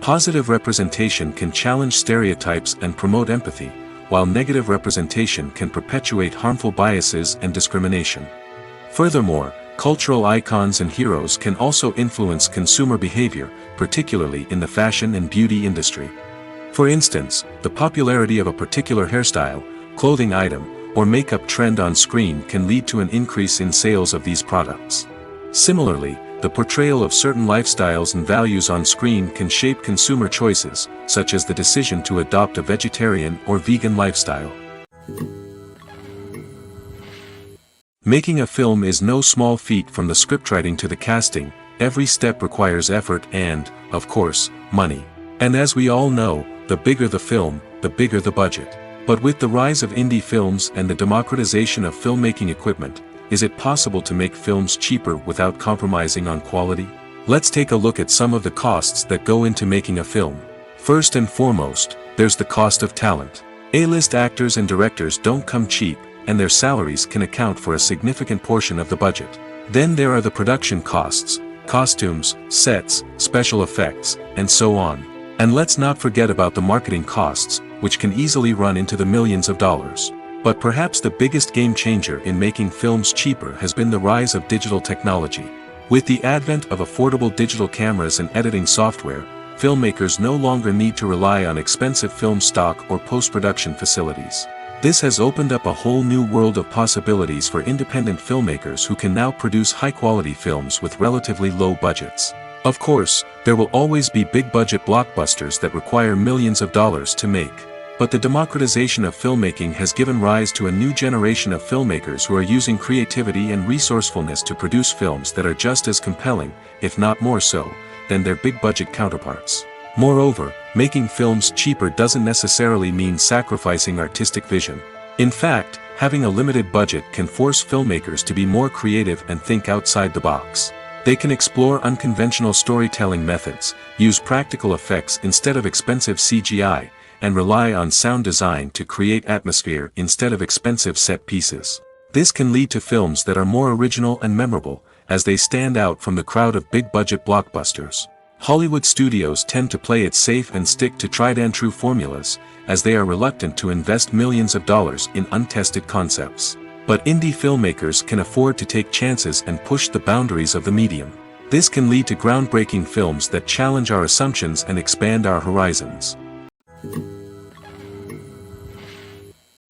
Positive representation can challenge stereotypes and promote empathy, while negative representation can perpetuate harmful biases and discrimination. Furthermore, cultural icons and heroes can also influence consumer behavior, particularly in the fashion and beauty industry. For instance, the popularity of a particular hairstyle, clothing item, or makeup trend on screen can lead to an increase in sales of these products. Similarly, the portrayal of certain lifestyles and values on screen can shape consumer choices, such as the decision to adopt a vegetarian or vegan lifestyle. Making a film is no small feat. From the scriptwriting to the casting, every step requires effort and, of course, money. And as we all know, the bigger the film, the bigger the budget. But with the rise of indie films and the democratization of filmmaking equipment, is it possible to make films cheaper without compromising on quality? Let's take a look at some of the costs that go into making a film. First and foremost, there's the cost of talent. A-list actors and directors don't come cheap, and their salaries can account for a significant portion of the budget. Then there are the production costs, costumes, sets, special effects, and so on. And let's not forget about the marketing costs, which can easily run into the millions of dollars. But perhaps the biggest game changer in making films cheaper has been the rise of digital technology. With the advent of affordable digital cameras and editing software, filmmakers no longer need to rely on expensive film stock or post-production facilities. This has opened up a whole new world of possibilities for independent filmmakers who can now produce high-quality films with relatively low budgets. Of course, there will always be big-budget blockbusters that require millions of dollars to make. But the democratization of filmmaking has given rise to a new generation of filmmakers who are using creativity and resourcefulness to produce films that are just as compelling, if not more so, than their big-budget counterparts. Moreover, making films cheaper doesn't necessarily mean sacrificing artistic vision. In fact, having a limited budget can force filmmakers to be more creative and think outside the box. They can explore unconventional storytelling methods, use practical effects instead of expensive CGI, and rely on sound design to create atmosphere instead of expensive set pieces. This can lead to films that are more original and memorable, as they stand out from the crowd of big-budget blockbusters. Hollywood studios tend to play it safe and stick to tried-and-true formulas, as they are reluctant to invest millions of dollars in untested concepts. But indie filmmakers can afford to take chances and push the boundaries of the medium. This can lead to groundbreaking films that challenge our assumptions and expand our horizons.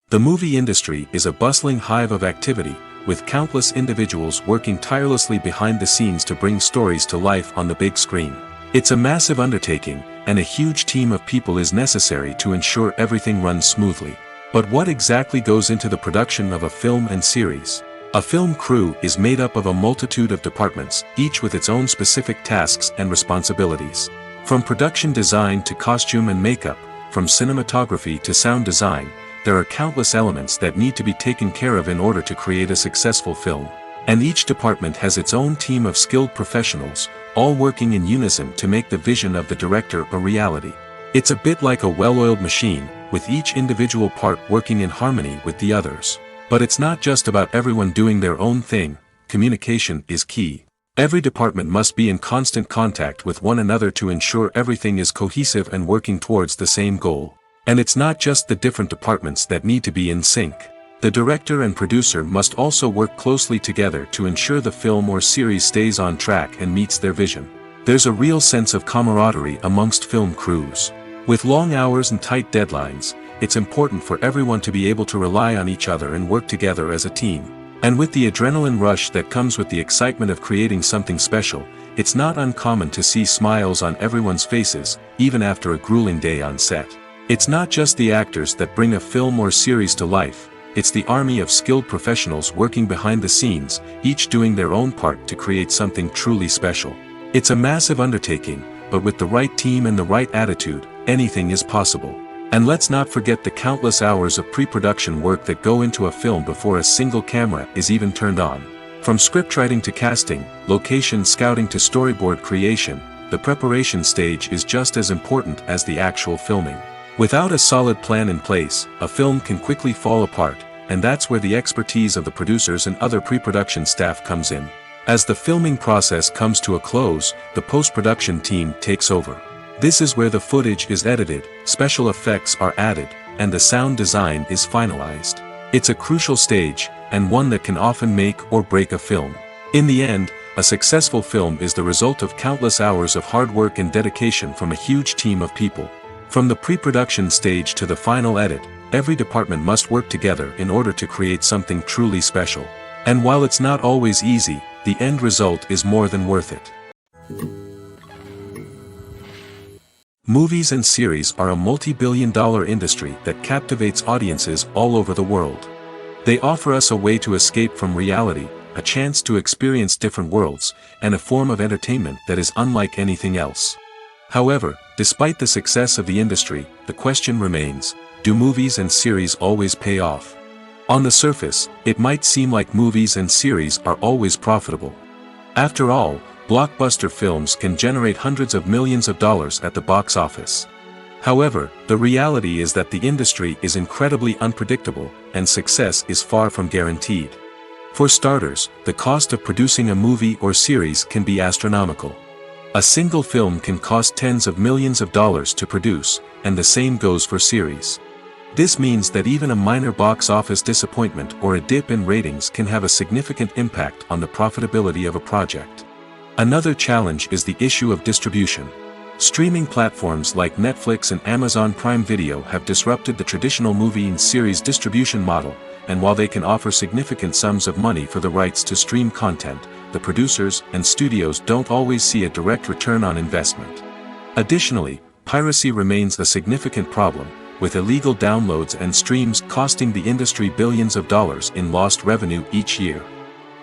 The movie industry is a bustling hive of activity, with countless individuals working tirelessly behind the scenes to bring stories to life on the big screen. It's a massive undertaking, and a huge team of people is necessary to ensure everything runs smoothly. But what exactly goes into the production of a film and series? A film crew is made up of a multitude of departments, each with its own specific tasks and responsibilities. From production design to costume and makeup, from cinematography to sound design, there are countless elements that need to be taken care of in order to create a successful film. And each department has its own team of skilled professionals, all working in unison to make the vision of the director a reality. It's a bit like a well-oiled machine, with each individual part working in harmony with the others. But it's not just about everyone doing their own thing. Communication is key. Every department must be in constant contact with one another to ensure everything is cohesive and working towards the same goal. And it's not just the different departments that need to be in sync. The director and producer must also work closely together to ensure the film or series stays on track and meets their vision. There's a real sense of camaraderie amongst film crews. With long hours and tight deadlines, it's important for everyone to be able to rely on each other and work together as a team. And with the adrenaline rush that comes with the excitement of creating something special, it's not uncommon to see smiles on everyone's faces, even after a grueling day on set. It's not just the actors that bring a film or series to life, it's the army of skilled professionals working behind the scenes, each doing their own part to create something truly special. It's a massive undertaking, but with the right team and the right attitude, anything is possible. And let's not forget the countless hours of pre-production work that go into a film before a single camera is even turned on. From scriptwriting to casting, location scouting to storyboard creation, the preparation stage is just as important as the actual filming. Without a solid plan in place, a film can quickly fall apart, and that's where the expertise of the producers and other pre-production staff comes in. As the filming process comes to a close, the post-production team takes over. This is where the footage is edited, special effects are added, and the sound design is finalized. It's a crucial stage, and one that can often make or break a film. In the end, a successful film is the result of countless hours of hard work and dedication from a huge team of people. From the pre-production stage to the final edit, every department must work together in order to create something truly special. And while it's not always easy, the end result is more than worth it. Movies and series are a multi-billion-dollar industry that captivates audiences all over the world. They offer us a way to escape from reality, a chance to experience different worlds, and a form of entertainment that is unlike anything else. However, despite the success of the industry, the question remains, do movies and series always pay off? On the surface, it might seem like movies and series are always profitable. After all, blockbuster films can generate hundreds of millions of dollars at the box office. However, the reality is that the industry is incredibly unpredictable, and success is far from guaranteed. For starters, the cost of producing a movie or series can be astronomical. A single film can cost tens of millions of dollars to produce, and the same goes for series. This means that even a minor box office disappointment or a dip in ratings can have a significant impact on the profitability of a project. Another challenge is the issue of distribution. Streaming platforms like Netflix and Amazon Prime Video have disrupted the traditional movie and series distribution model, and while they can offer significant sums of money for the rights to stream content, the producers and studios don't always see a direct return on investment. Additionally, piracy remains a significant problem, with illegal downloads and streams costing the industry billions of dollars in lost revenue each year.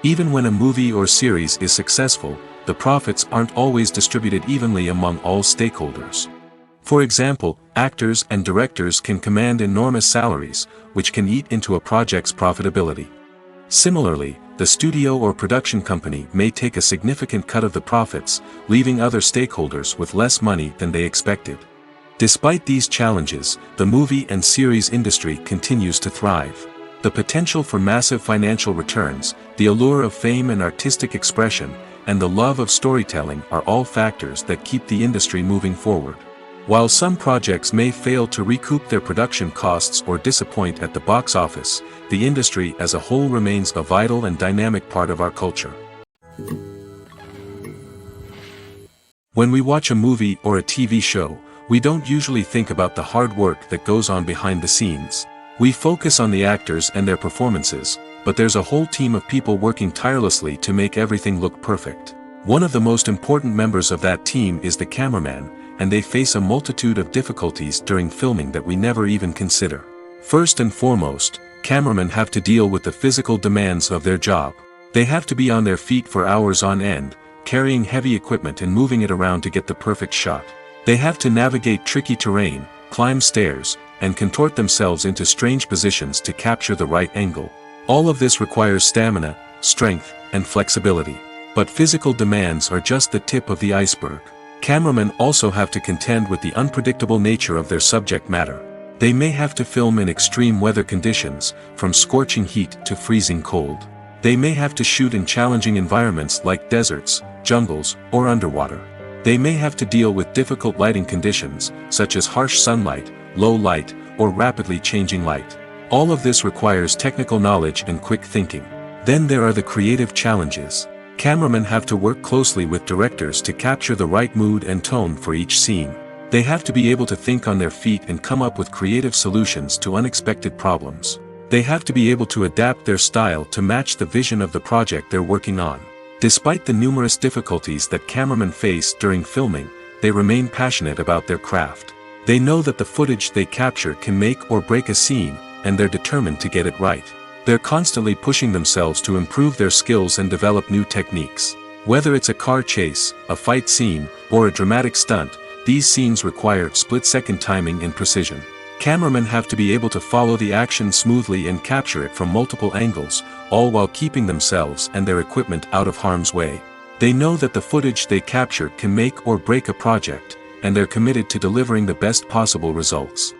Even when a movie or series is successful, the profits aren't always distributed evenly among all stakeholders. For example, actors and directors can command enormous salaries, which can eat into a project's profitability. Similarly, the studio or production company may take a significant cut of the profits, leaving other stakeholders with less money than they expected. Despite these challenges, the movie and series industry continues to thrive. The potential for massive financial returns, the allure of fame and artistic expression, and the love of storytelling are all factors that keep the industry moving forward. While some projects may fail to recoup their production costs or disappoint at the box office, the industry as a whole remains a vital and dynamic part of our culture. When we watch a movie or a TV show, we don't usually think about the hard work that goes on behind the scenes. We focus on the actors and their performances, but there's a whole team of people working tirelessly to make everything look perfect. One of the most important members of that team is the cameraman, and they face a multitude of difficulties during filming that we never even consider. First and foremost, cameramen have to deal with the physical demands of their job. They have to be on their feet for hours on end, carrying heavy equipment and moving it around to get the perfect shot. They have to navigate tricky terrain, climb stairs, and contort themselves into strange positions to capture the right angle. All of this requires stamina, strength, and flexibility. But physical demands are just the tip of the iceberg. Cameramen also have to contend with the unpredictable nature of their subject matter. They may have to film in extreme weather conditions, from scorching heat to freezing cold. They may have to shoot in challenging environments like deserts, jungles, or underwater. They may have to deal with difficult lighting conditions, such as harsh sunlight, low light, or rapidly changing light. All of this requires technical knowledge and quick thinking. Then there are the creative challenges. Cameramen have to work closely with directors to capture the right mood and tone for each scene. They have to be able to think on their feet and come up with creative solutions to unexpected problems. They have to be able to adapt their style to match the vision of the project they're working on. Despite the numerous difficulties that cameramen face during filming, they remain passionate about their craft. They know that the footage they capture can make or break a scene, and they're determined to get it right. They're constantly pushing themselves to improve their skills and develop new techniques. Whether it's a car chase, a fight scene, or a dramatic stunt, these scenes require split-second timing and precision. Cameramen have to be able to follow the action smoothly and capture it from multiple angles, all while keeping themselves and their equipment out of harm's way. They know that the footage they capture can make or break a project, and they're committed to delivering the best possible results.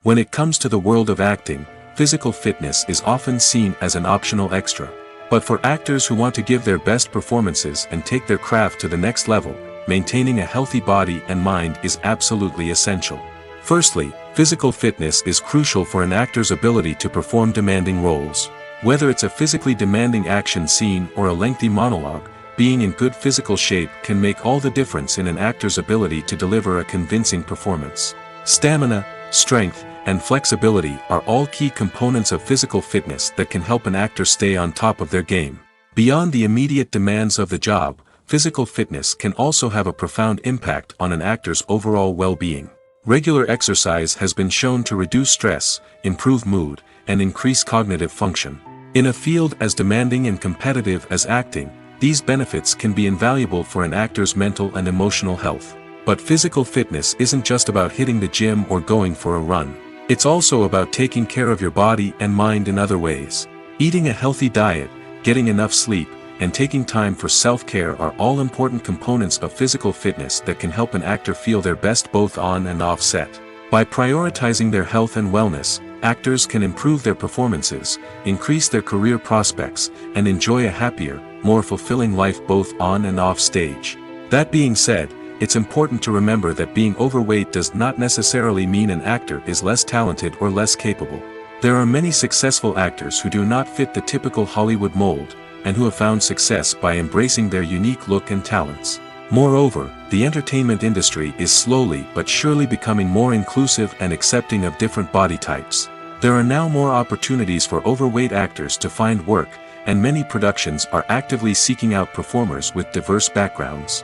When it comes to the world of acting, physical fitness is often seen as an optional extra. But for actors who want to give their best performances and take their craft to the next level, maintaining a healthy body and mind is absolutely essential. Firstly, physical fitness is crucial for an actor's ability to perform demanding roles. Whether it's a physically demanding action scene or a lengthy monologue, being in good physical shape can make all the difference in an actor's ability to deliver a convincing performance. Stamina, strength, and flexibility are all key components of physical fitness that can help an actor stay on top of their game. Beyond the immediate demands of the job, physical fitness can also have a profound impact on an actor's overall well-being. Regular exercise has been shown to reduce stress, improve mood, and increase cognitive function. In a field as demanding and competitive as acting, these benefits can be invaluable for an actor's mental and emotional health. But physical fitness isn't just about hitting the gym or going for a run. It's also about taking care of your body and mind in other ways. Eating a healthy diet, getting enough sleep, and taking time for self-care are all important components of physical fitness that can help an actor feel their best both on and off set. By prioritizing their health and wellness, actors can improve their performances, increase their career prospects, and enjoy a happier, more fulfilling life both on and off stage. That being said, it's important to remember that being overweight does not necessarily mean an actor is less talented or less capable. There are many successful actors who do not fit the typical Hollywood mold, and who have found success by embracing their unique look and talents. Moreover, the entertainment industry is slowly but surely becoming more inclusive and accepting of different body types. There are now more opportunities for overweight actors to find work, and many productions are actively seeking out performers with diverse backgrounds.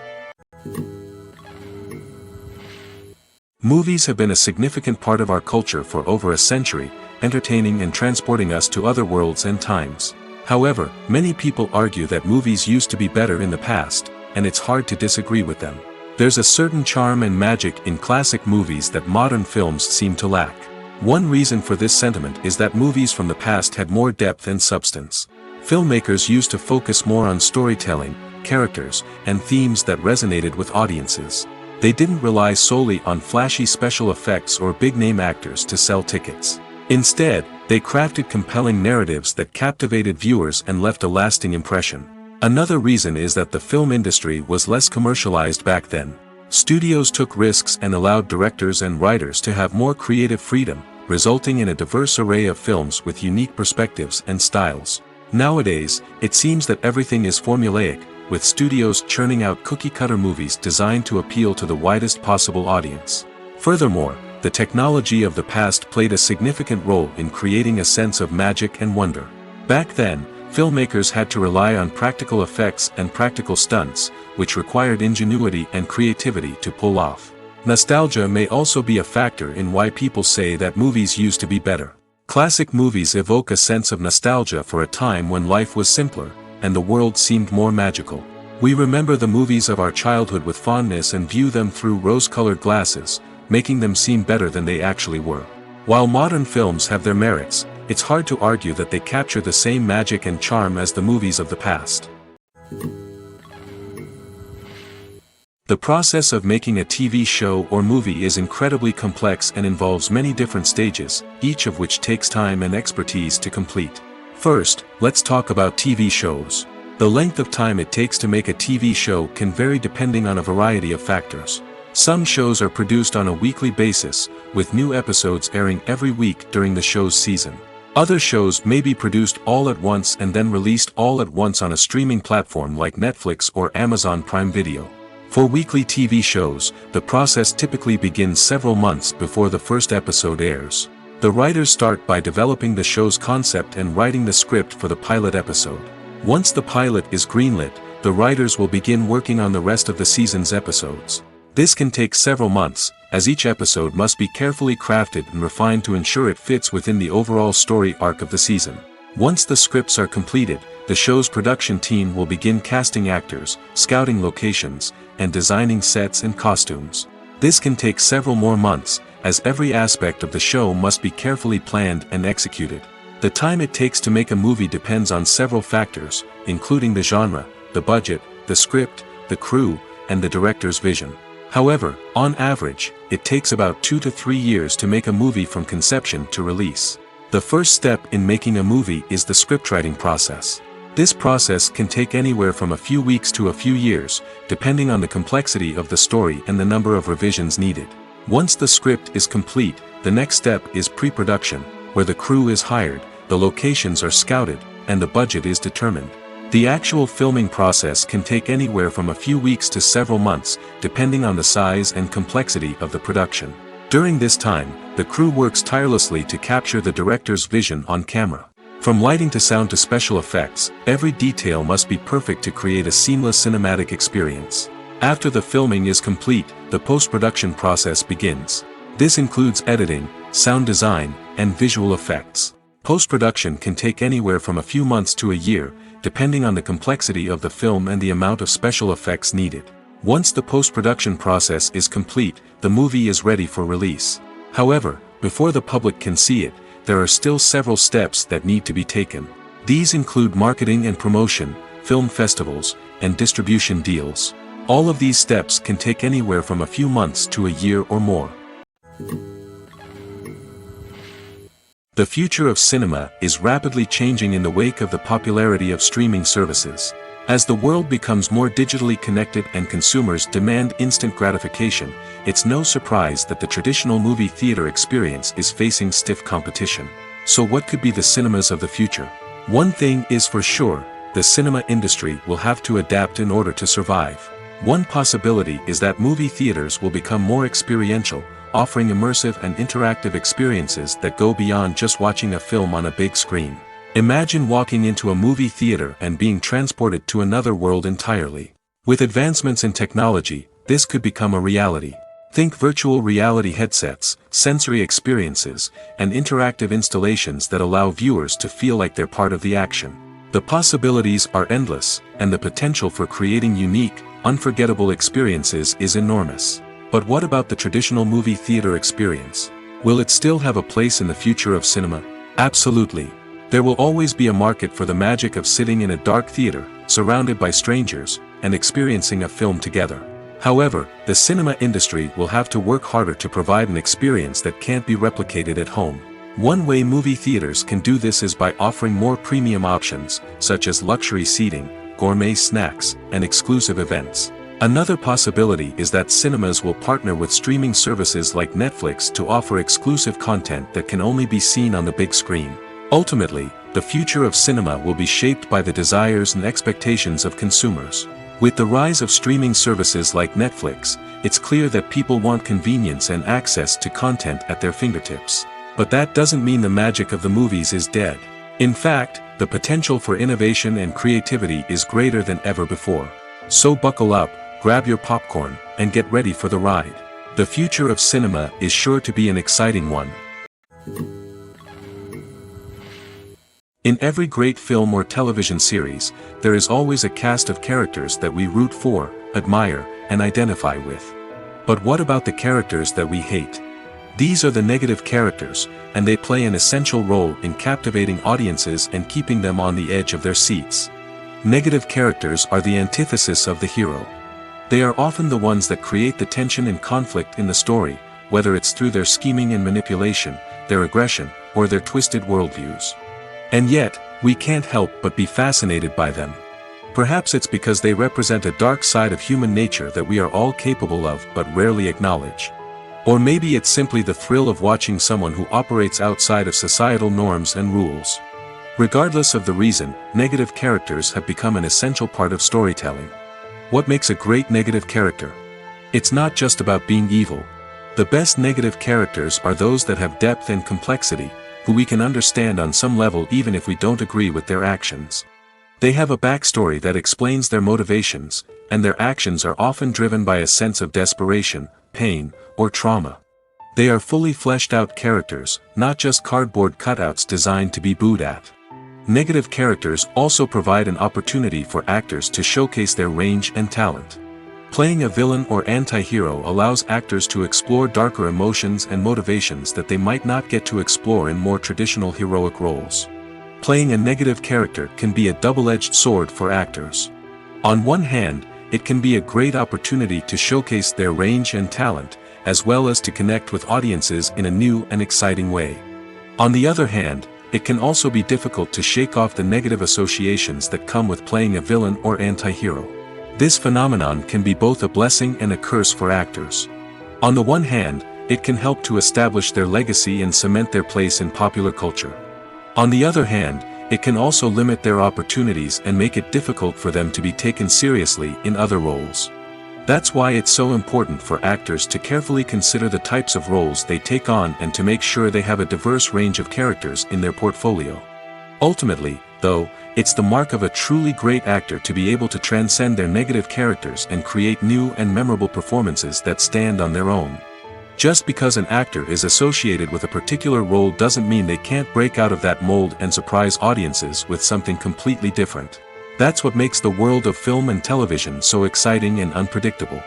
Movies have been a significant part of our culture for over a century, entertaining and transporting us to other worlds and times. However, many people argue that movies used to be better in the past, and it's hard to disagree with them. There's a certain charm and magic in classic movies that modern films seem to lack. One reason for this sentiment is that movies from the past had more depth and substance. Filmmakers used to focus more on storytelling, characters, and themes that resonated with audiences. They didn't rely solely on flashy special effects or big-name actors to sell tickets. Instead, they crafted compelling narratives that captivated viewers and left a lasting impression. Another reason is that the film industry was less commercialized back then. Studios took risks and allowed directors and writers to have more creative freedom, resulting in a diverse array of films with unique perspectives and styles. Nowadays, it seems that everything is formulaic, with studios churning out cookie-cutter movies designed to appeal to the widest possible audience. Furthermore, the technology of the past played a significant role in creating a sense of magic and wonder. Back then, filmmakers had to rely on practical effects and practical stunts, which required ingenuity and creativity to pull off. Nostalgia may also be a factor in why people say that movies used to be better. Classic movies evoke a sense of nostalgia for a time when life was simpler, and the world seemed more magical. We remember the movies of our childhood with fondness and view them through rose-colored glasses, making them seem better than they actually were. While modern films have their merits, it's hard to argue that they capture the same magic and charm as the movies of the past. The process of making a TV show or movie is incredibly complex and involves many different stages, each of which takes time and expertise to complete. First, let's talk about TV shows. The length of time it takes to make a TV show can vary depending on a variety of factors. Some shows are produced on a weekly basis, with new episodes airing every week during the show's season. Other shows may be produced all at once and then released all at once on a streaming platform like Netflix or Amazon Prime Video. For weekly TV shows, the process typically begins several months before the first episode airs. The writers start by developing the show's concept and writing the script for the pilot episode. Once the pilot is greenlit, the writers will begin working on the rest of the season's episodes. This can take several months, as each episode must be carefully crafted and refined to ensure it fits within the overall story arc of the season. Once the scripts are completed, the show's production team will begin casting actors, scouting locations, and designing sets and costumes. This can take several more months, as every aspect of the show must be carefully planned and executed. The time it takes to make a movie depends on several factors, including the genre, the budget, the script, the crew, and the director's vision. However, on average, it takes about 2 to 3 years to make a movie from conception to release. The first step in making a movie is the scriptwriting process. This process can take anywhere from a few weeks to a few years, depending on the complexity of the story and the number of revisions needed. Once the script is complete, the next step is pre-production, where the crew is hired, the locations are scouted, and the budget is determined. The actual filming process can take anywhere from a few weeks to several months, depending on the size and complexity of the production. During this time, the crew works tirelessly to capture the director's vision on camera. From lighting to sound to special effects, every detail must be perfect to create a seamless cinematic experience. After the filming is complete, the post-production process begins. This includes editing, sound design, and visual effects. Post-production can take anywhere from a few months to a year, depending on the complexity of the film and the amount of special effects needed. Once the post-production process is complete, the movie is ready for release. However, before the public can see it, there are still several steps that need to be taken. These include marketing and promotion, film festivals, and distribution deals. All of these steps can take anywhere from a few months to a year or more. The future of cinema is rapidly changing in the wake of the popularity of streaming services. As the world becomes more digitally connected and consumers demand instant gratification, it's no surprise that the traditional movie theater experience is facing stiff competition. So what could be the cinemas of the future? One thing is for sure, the cinema industry will have to adapt in order to survive. One possibility is that movie theaters will become more experiential, offering immersive and interactive experiences that go beyond just watching a film on a big screen. Imagine walking into a movie theater and being transported to another world entirely. With advancements in technology, this could become a reality. Think virtual reality headsets, sensory experiences, and interactive installations that allow viewers to feel like they're part of the action. The possibilities are endless, and the potential for creating unique, unforgettable experiences is enormous. But what about the traditional movie theater experience? Will it still have a place in the future of cinema? Absolutely. There will always be a market for the magic of sitting in a dark theater, surrounded by strangers, and experiencing a film together. However, the cinema industry will have to work harder to provide an experience that can't be replicated at home. One way movie theaters can do this is by offering more premium options, such as luxury seating, gourmet snacks, and exclusive events. Another possibility is that cinemas will partner with streaming services like Netflix to offer exclusive content that can only be seen on the big screen. Ultimately, the future of cinema will be shaped by the desires and expectations of consumers. With the rise of streaming services like Netflix, it's clear that people want convenience and access to content at their fingertips. But that doesn't mean the magic of the movies is dead. In fact, the potential for innovation and creativity is greater than ever before. So buckle up, grab your popcorn, and get ready for the ride. The future of cinema is sure to be an exciting one. In every great film or television series, there is always a cast of characters that we root for, admire, and identify with. But what about the characters that we hate? These are the negative characters, and they play an essential role in captivating audiences and keeping them on the edge of their seats. Negative characters are the antithesis of the hero. They are often the ones that create the tension and conflict in the story, whether it's through their scheming and manipulation, their aggression, or their twisted worldviews. And yet, we can't help but be fascinated by them. Perhaps it's because they represent a dark side of human nature that we are all capable of but rarely acknowledge. Or maybe it's simply the thrill of watching someone who operates outside of societal norms and rules. Regardless of the reason, negative characters have become an essential part of storytelling. What makes a great negative character? It's not just about being evil. The best negative characters are those that have depth and complexity, who we can understand on some level even if we don't agree with their actions. They have a backstory that explains their motivations, and their actions are often driven by a sense of desperation, pain, or trauma. They are fully fleshed out characters, not just cardboard cutouts designed to be booed at. Negative characters also provide an opportunity for actors to showcase their range and talent. Playing a villain or anti-hero allows actors to explore darker emotions and motivations that they might not get to explore in more traditional heroic roles. Playing a negative character can be a double-edged sword for actors. On one hand, it can be a great opportunity to showcase their range and talent, as well as to connect with audiences in a new and exciting way. On the other hand, it can also be difficult to shake off the negative associations that come with playing a villain or anti-hero. This phenomenon can be both a blessing and a curse for actors. On the one hand, it can help to establish their legacy and cement their place in popular culture. On the other hand, it can also limit their opportunities and make it difficult for them to be taken seriously in other roles. That's why it's so important for actors to carefully consider the types of roles they take on and to make sure they have a diverse range of characters in their portfolio. Ultimately, though, it's the mark of a truly great actor to be able to transcend their negative characters and create new and memorable performances that stand on their own. Just because an actor is associated with a particular role doesn't mean they can't break out of that mold and surprise audiences with something completely different. That's what makes the world of film and television so exciting and unpredictable.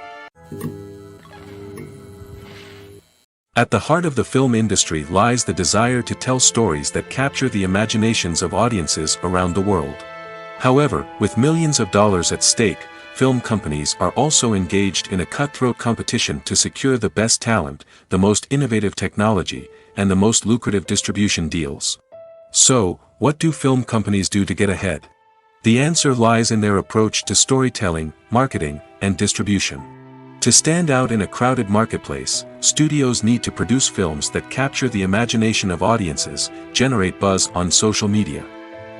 At the heart of the film industry lies the desire to tell stories that capture the imaginations of audiences around the world. However, with millions of dollars at stake, film companies are also engaged in a cutthroat competition to secure the best talent, the most innovative technology, and the most lucrative distribution deals. So, what do film companies do to get ahead? The answer lies in their approach to storytelling, marketing, and distribution. To stand out in a crowded marketplace, studios need to produce films that capture the imagination of audiences, generate buzz on social media.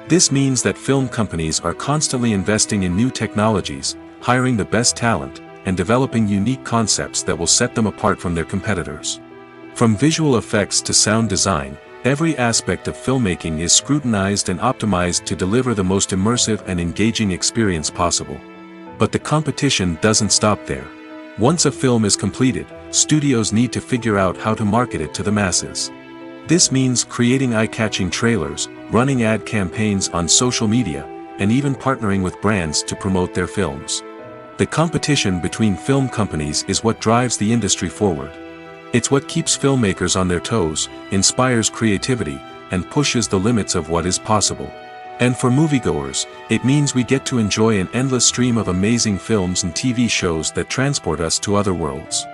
This means that film companies are constantly investing in new technologies, hiring the best talent, and developing unique concepts that will set them apart from their competitors. From visual effects to sound design, every aspect of filmmaking is scrutinized and optimized to deliver the most immersive and engaging experience possible. But the competition doesn't stop there. Once a film is completed, studios need to figure out how to market it to the masses. This means creating eye-catching trailers, running ad campaigns on social media, and even partnering with brands to promote their films. The competition between film companies is what drives the industry forward. It's what keeps filmmakers on their toes, inspires creativity, and pushes the limits of what is possible. And for moviegoers, it means we get to enjoy an endless stream of amazing films and TV shows that transport us to other worlds.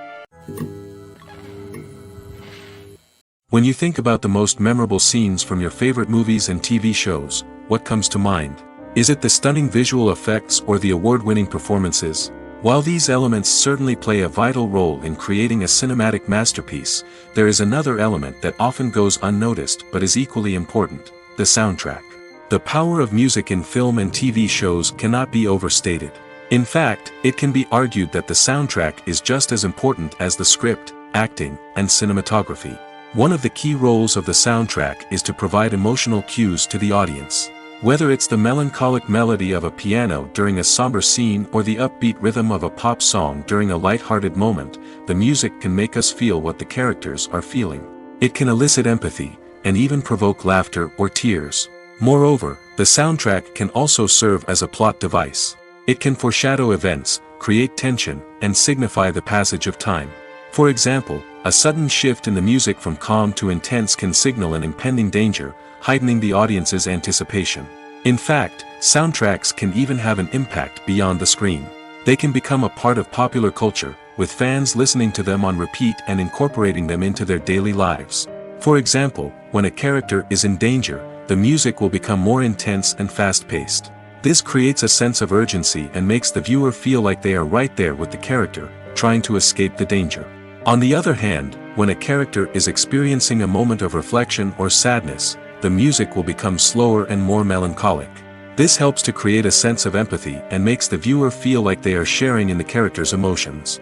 When you think about the most memorable scenes from your favorite movies and TV shows, what comes to mind? Is it the stunning visual effects or the award-winning performances? While these elements certainly play a vital role in creating a cinematic masterpiece, there is another element that often goes unnoticed but is equally important: the soundtrack. The power of music in film and TV shows cannot be overstated. In fact, it can be argued that the soundtrack is just as important as the script, acting, and cinematography. One of the key roles of the soundtrack is to provide emotional cues to the audience. Whether it's the melancholic melody of a piano during a somber scene or the upbeat rhythm of a pop song during a light-hearted moment, the music can make us feel what the characters are feeling. It can elicit empathy, and even provoke laughter or tears. Moreover, the soundtrack can also serve as a plot device. It can foreshadow events, create tension, and signify the passage of time. For example, a sudden shift in the music from calm to intense can signal an impending danger, heightening the audience's anticipation. In fact, soundtracks can even have an impact beyond the screen. They can become a part of popular culture, with fans listening to them on repeat and incorporating them into their daily lives. For example, when a character is in danger, the music will become more intense and fast-paced. This creates a sense of urgency and makes the viewer feel like they are right there with the character, trying to escape the danger. On the other hand, when a character is experiencing a moment of reflection or sadness, the music will become slower and more melancholic. This helps to create a sense of empathy and makes the viewer feel like they are sharing in the character's emotions.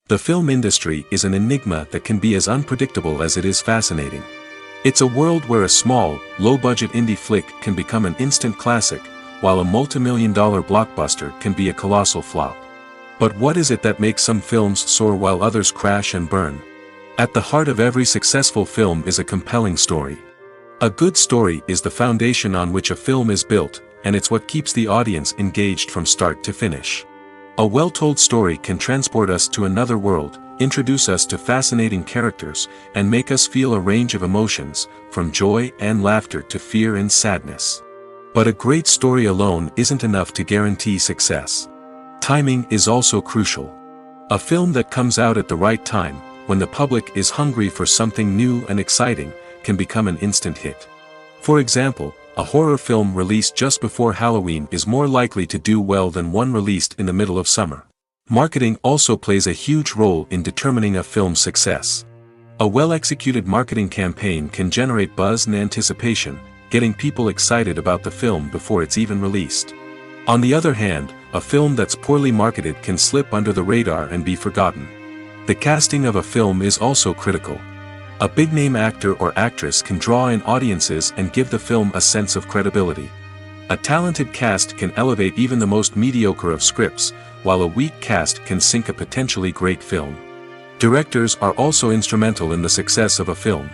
The film industry is an enigma that can be as unpredictable as it is fascinating. It's a world where a small, low-budget indie flick can become an instant classic, while a multi-million-dollar blockbuster can be a colossal flop. But what is it that makes some films soar while others crash and burn? At the heart of every successful film is a compelling story. A good story is the foundation on which a film is built, and it's what keeps the audience engaged from start to finish. A well-told story can transport us to another world, introduce us to fascinating characters, and make us feel a range of emotions, from joy and laughter to fear and sadness. But a great story alone isn't enough to guarantee success. Timing is also crucial. A film that comes out at the right time, when the public is hungry for something new and exciting, can become an instant hit. For example, a horror film released just before Halloween is more likely to do well than one released in the middle of summer. Marketing also plays a huge role in determining a film's success. A well-executed marketing campaign can generate buzz and anticipation, getting people excited about the film before it's even released. On the other hand, a film that's poorly marketed can slip under the radar and be forgotten. The casting of a film is also critical. A big-name actor or actress can draw in audiences and give the film a sense of credibility. A talented cast can elevate even the most mediocre of scripts, while a weak cast can sink a potentially great film. Directors are also instrumental in the success of a film.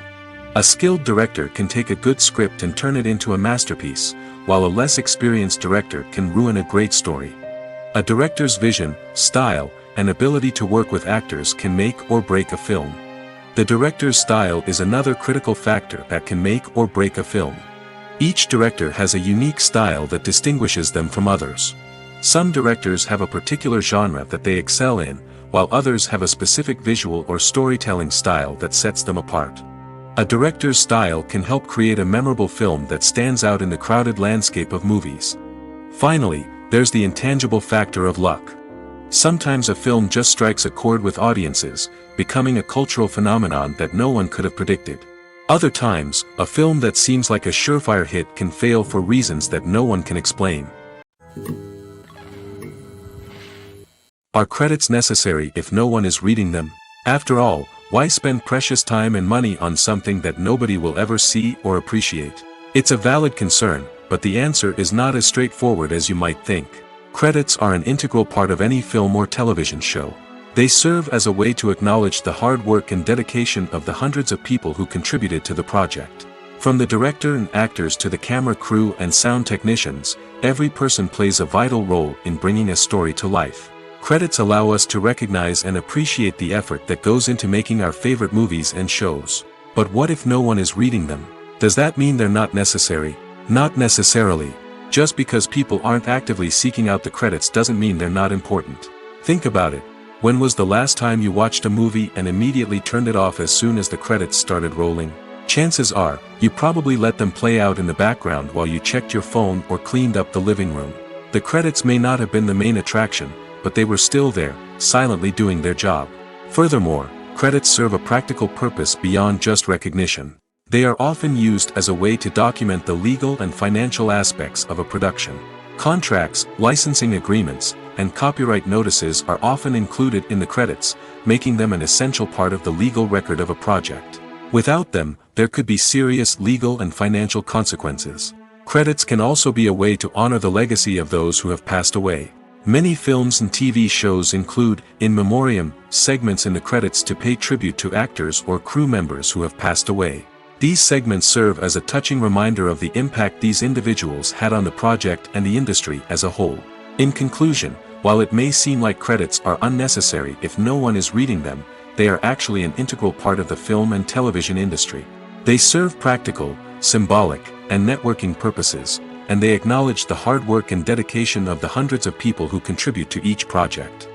A skilled director can take a good script and turn it into a masterpiece, while a less experienced director can ruin a great story. A director's vision, style, and ability to work with actors can make or break a film. The director's style is another critical factor that can make or break a film. Each director has a unique style that distinguishes them from others. Some directors have a particular genre that they excel in, while others have a specific visual or storytelling style that sets them apart. A director's style can help create a memorable film that stands out in the crowded landscape of movies. Finally, there's the intangible factor of luck. Sometimes a film just strikes a chord with audiences, becoming a cultural phenomenon that no one could have predicted. Other times, a film that seems like a surefire hit can fail for reasons that no one can explain. Are credits necessary if no one is reading them? After all, why spend precious time and money on something that nobody will ever see or appreciate? It's a valid concern, but the answer is not as straightforward as you might think. Credits are an integral part of any film or television show. They serve as a way to acknowledge the hard work and dedication of the hundreds of people who contributed to the project. From the director and actors to the camera crew and sound technicians, every person plays a vital role in bringing a story to life. Credits allow us to recognize and appreciate the effort that goes into making our favorite movies and shows. But what if no one is reading them? Does that mean they're not necessary? Not necessarily. Just because people aren't actively seeking out the credits doesn't mean they're not important. Think about it. When was the last time you watched a movie and immediately turned it off as soon as the credits started rolling? Chances are, you probably let them play out in the background while you checked your phone or cleaned up the living room. The credits may not have been the main attraction, but they were still there, silently doing their job. Furthermore, credits serve a practical purpose beyond just recognition. They are often used as a way to document the legal and financial aspects of a production. Contracts, licensing agreements, and copyright notices are often included in the credits, making them an essential part of the legal record of a project. Without them, there could be serious legal and financial consequences. Credits can also be a way to honor the legacy of those who have passed away. Many films and TV shows include, in memoriam, segments in the credits to pay tribute to actors or crew members who have passed away. These segments serve as a touching reminder of the impact these individuals had on the project and the industry as a whole. In conclusion, while it may seem like credits are unnecessary if no one is reading them, they are actually an integral part of the film and television industry. They serve practical, symbolic, and networking purposes, and they acknowledge the hard work and dedication of the hundreds of people who contribute to each project.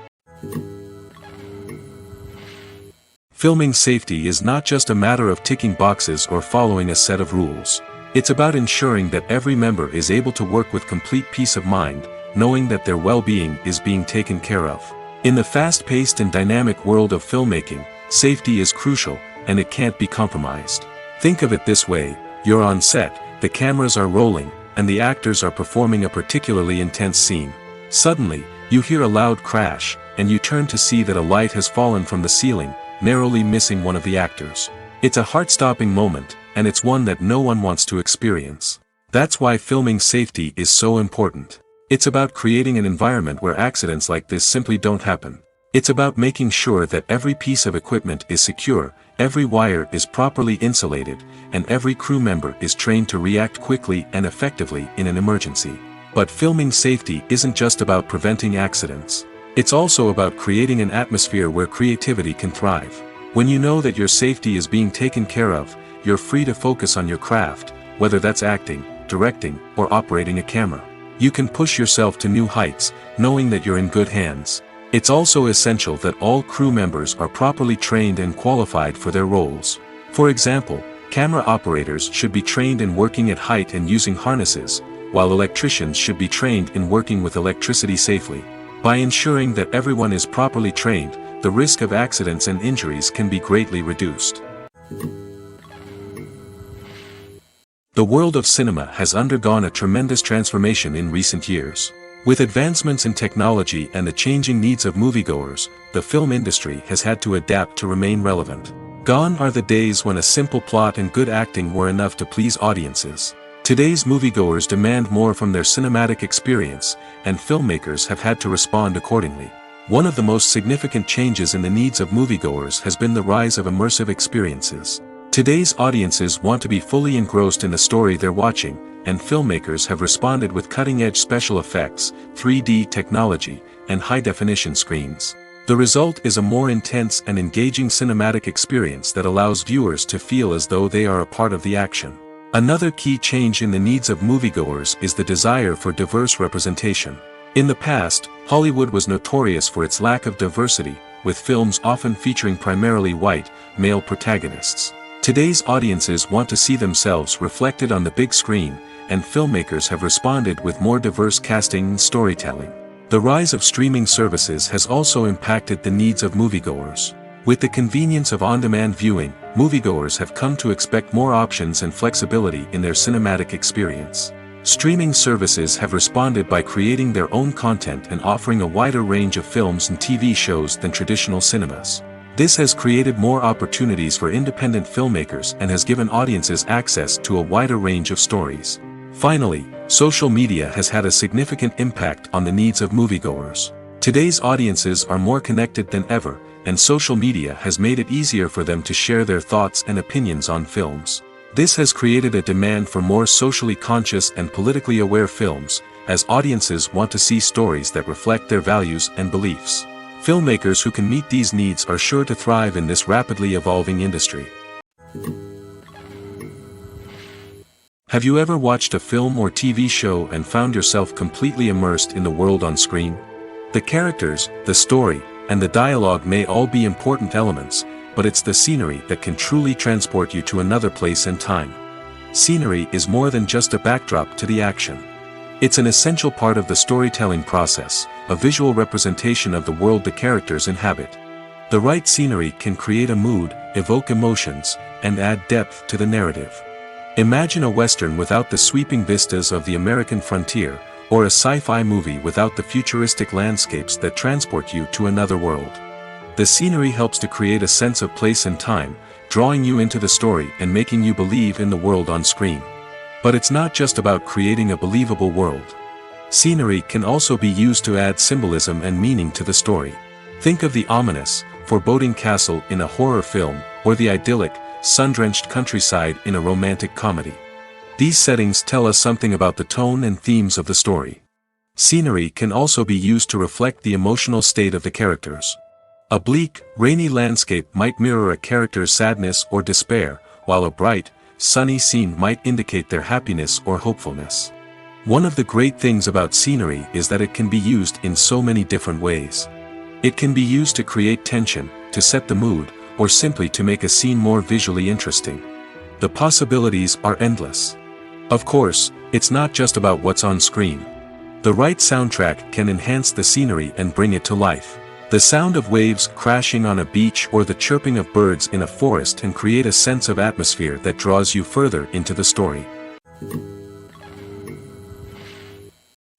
Filming safety is not just a matter of ticking boxes or following a set of rules. It's about ensuring that every member is able to work with complete peace of mind, knowing that their well-being is being taken care of. In the fast-paced and dynamic world of filmmaking, safety is crucial, and it can't be compromised. Think of it this way: you're on set, the cameras are rolling, and the actors are performing a particularly intense scene. Suddenly, you hear a loud crash, and you turn to see that a light has fallen from the ceiling, narrowly missing one of the actors. It's a heart-stopping moment, and it's one that no one wants to experience. That's why filming safety is so important. It's about creating an environment where accidents like this simply don't happen. It's about making sure that every piece of equipment is secure, every wire is properly insulated, and every crew member is trained to react quickly and effectively in an emergency. But filming safety isn't just about preventing accidents. It's also about creating an atmosphere where creativity can thrive. When you know that your safety is being taken care of, you're free to focus on your craft, whether that's acting, directing, or operating a camera. You can push yourself to new heights, knowing that you're in good hands. It's also essential that all crew members are properly trained and qualified for their roles. For example, camera operators should be trained in working at height and using harnesses, while electricians should be trained in working with electricity safely. By ensuring that everyone is properly trained, the risk of accidents and injuries can be greatly reduced. The world of cinema has undergone a tremendous transformation in recent years. With advancements in technology and the changing needs of moviegoers, the film industry has had to adapt to remain relevant. Gone are the days when a simple plot and good acting were enough to please audiences. Today's moviegoers demand more from their cinematic experience, and filmmakers have had to respond accordingly. One of the most significant changes in the needs of moviegoers has been the rise of immersive experiences. Today's audiences want to be fully engrossed in the story they're watching, and filmmakers have responded with cutting-edge special effects, 3D technology, and high-definition screens. The result is a more intense and engaging cinematic experience that allows viewers to feel as though they are a part of the action. Another key change in the needs of moviegoers is the desire for diverse representation. In the past, Hollywood was notorious for its lack of diversity, with films often featuring primarily white, male protagonists. Today's audiences want to see themselves reflected on the big screen, and filmmakers have responded with more diverse casting and storytelling. The rise of streaming services has also impacted the needs of moviegoers. With the convenience of on-demand viewing, moviegoers have come to expect more options and flexibility in their cinematic experience. Streaming services have responded by creating their own content and offering a wider range of films and TV shows than traditional cinemas. This has created more opportunities for independent filmmakers and has given audiences access to a wider range of stories. Finally, social media has had a significant impact on the needs of moviegoers. Today's audiences are more connected than ever, and social media has made it easier for them to share their thoughts and opinions on films. This has created a demand for more socially conscious and politically aware films, as audiences want to see stories that reflect their values and beliefs. Filmmakers who can meet these needs are sure to thrive in this rapidly evolving industry. Have you ever watched a film or TV show and found yourself completely immersed in the world on screen? The characters, the story, and the dialogue may all be important elements, but it's the scenery that can truly transport you to another place and time. Scenery is more than just a backdrop to the action. It's an essential part of the storytelling process, a visual representation of the world the characters inhabit. The right scenery can create a mood, evoke emotions, and add depth to the narrative. Imagine a Western without the sweeping vistas of the American frontier, or a sci-fi movie without the futuristic landscapes that transport you to another world. The scenery helps to create a sense of place and time, drawing you into the story and making you believe in the world on screen. But it's not just about creating a believable world. Scenery can also be used to add symbolism and meaning to the story. Think of the ominous, foreboding castle in a horror film, or the idyllic, sun-drenched countryside in a romantic comedy. These settings tell us something about the tone and themes of the story. Scenery can also be used to reflect the emotional state of the characters. A bleak, rainy landscape might mirror a character's sadness or despair, while a bright, sunny scene might indicate their happiness or hopefulness. One of the great things about scenery is that it can be used in so many different ways. It can be used to create tension, to set the mood, or simply to make a scene more visually interesting. The possibilities are endless. Of course, it's not just about what's on screen. The right soundtrack can enhance the scenery and bring it to life. The sound of waves crashing on a beach or the chirping of birds in a forest can create a sense of atmosphere that draws you further into the story.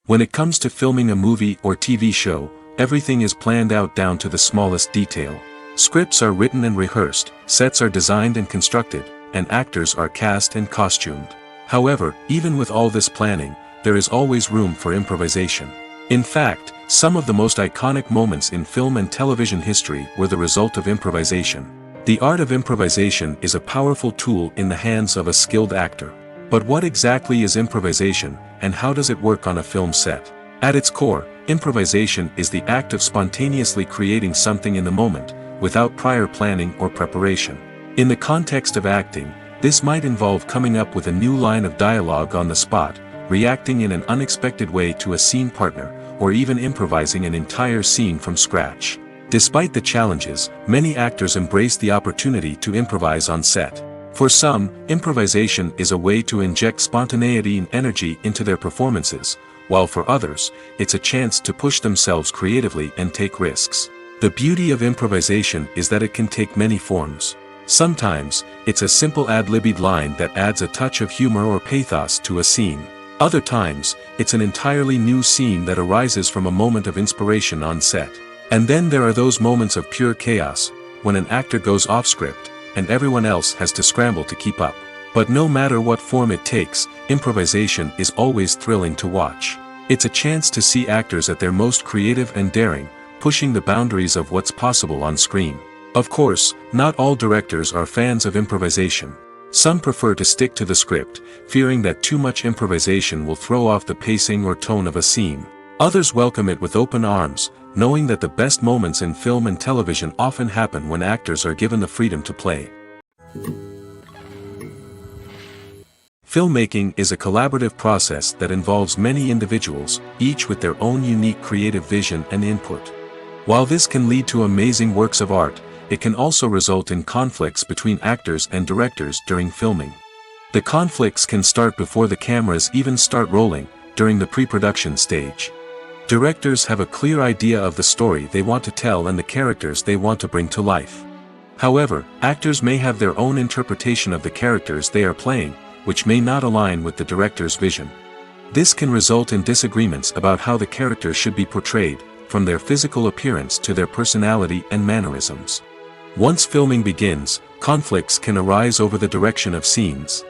When it comes to filming a movie or TV show, everything is planned out down to the smallest detail. Scripts are written and rehearsed, sets are designed and constructed, and actors are cast and costumed. However, even with all this planning, there is always room for improvisation. In fact, some of the most iconic moments in film and television history were the result of improvisation. The art of improvisation is a powerful tool in the hands of a skilled actor. But what exactly is improvisation, and how does it work on a film set? At its core, improvisation is the act of spontaneously creating something in the moment, without prior planning or preparation. In the context of acting, this might involve coming up with a new line of dialogue on the spot, reacting in an unexpected way to a scene partner, or even improvising an entire scene from scratch. Despite the challenges, many actors embrace the opportunity to improvise on set. For some, improvisation is a way to inject spontaneity and energy into their performances, while for others, it's a chance to push themselves creatively and take risks. The beauty of improvisation is that it can take many forms. Sometimes, it's a simple ad-libbed line that adds a touch of humor or pathos to a scene. Other times, it's an entirely new scene that arises from a moment of inspiration on set. And then there are those moments of pure chaos, when an actor goes off script, and everyone else has to scramble to keep up. But no matter what form it takes, improvisation is always thrilling to watch. It's a chance to see actors at their most creative and daring, pushing the boundaries of what's possible on screen. Of course, not all directors are fans of improvisation. Some prefer to stick to the script, fearing that too much improvisation will throw off the pacing or tone of a scene. Others welcome it with open arms, knowing that the best moments in film and television often happen when actors are given the freedom to play. Filmmaking is a collaborative process that involves many individuals, each with their own unique creative vision and input. While this can lead to amazing works of art, it can also result in conflicts between actors and directors during filming. The conflicts can start before the cameras even start rolling, during the pre-production stage. Directors have a clear idea of the story they want to tell and the characters they want to bring to life. However, actors may have their own interpretation of the characters they are playing, which may not align with the director's vision. This can result in disagreements about how the characters should be portrayed, from their physical appearance to their personality and mannerisms. Once filming begins, conflicts can arise over the direction of scenes.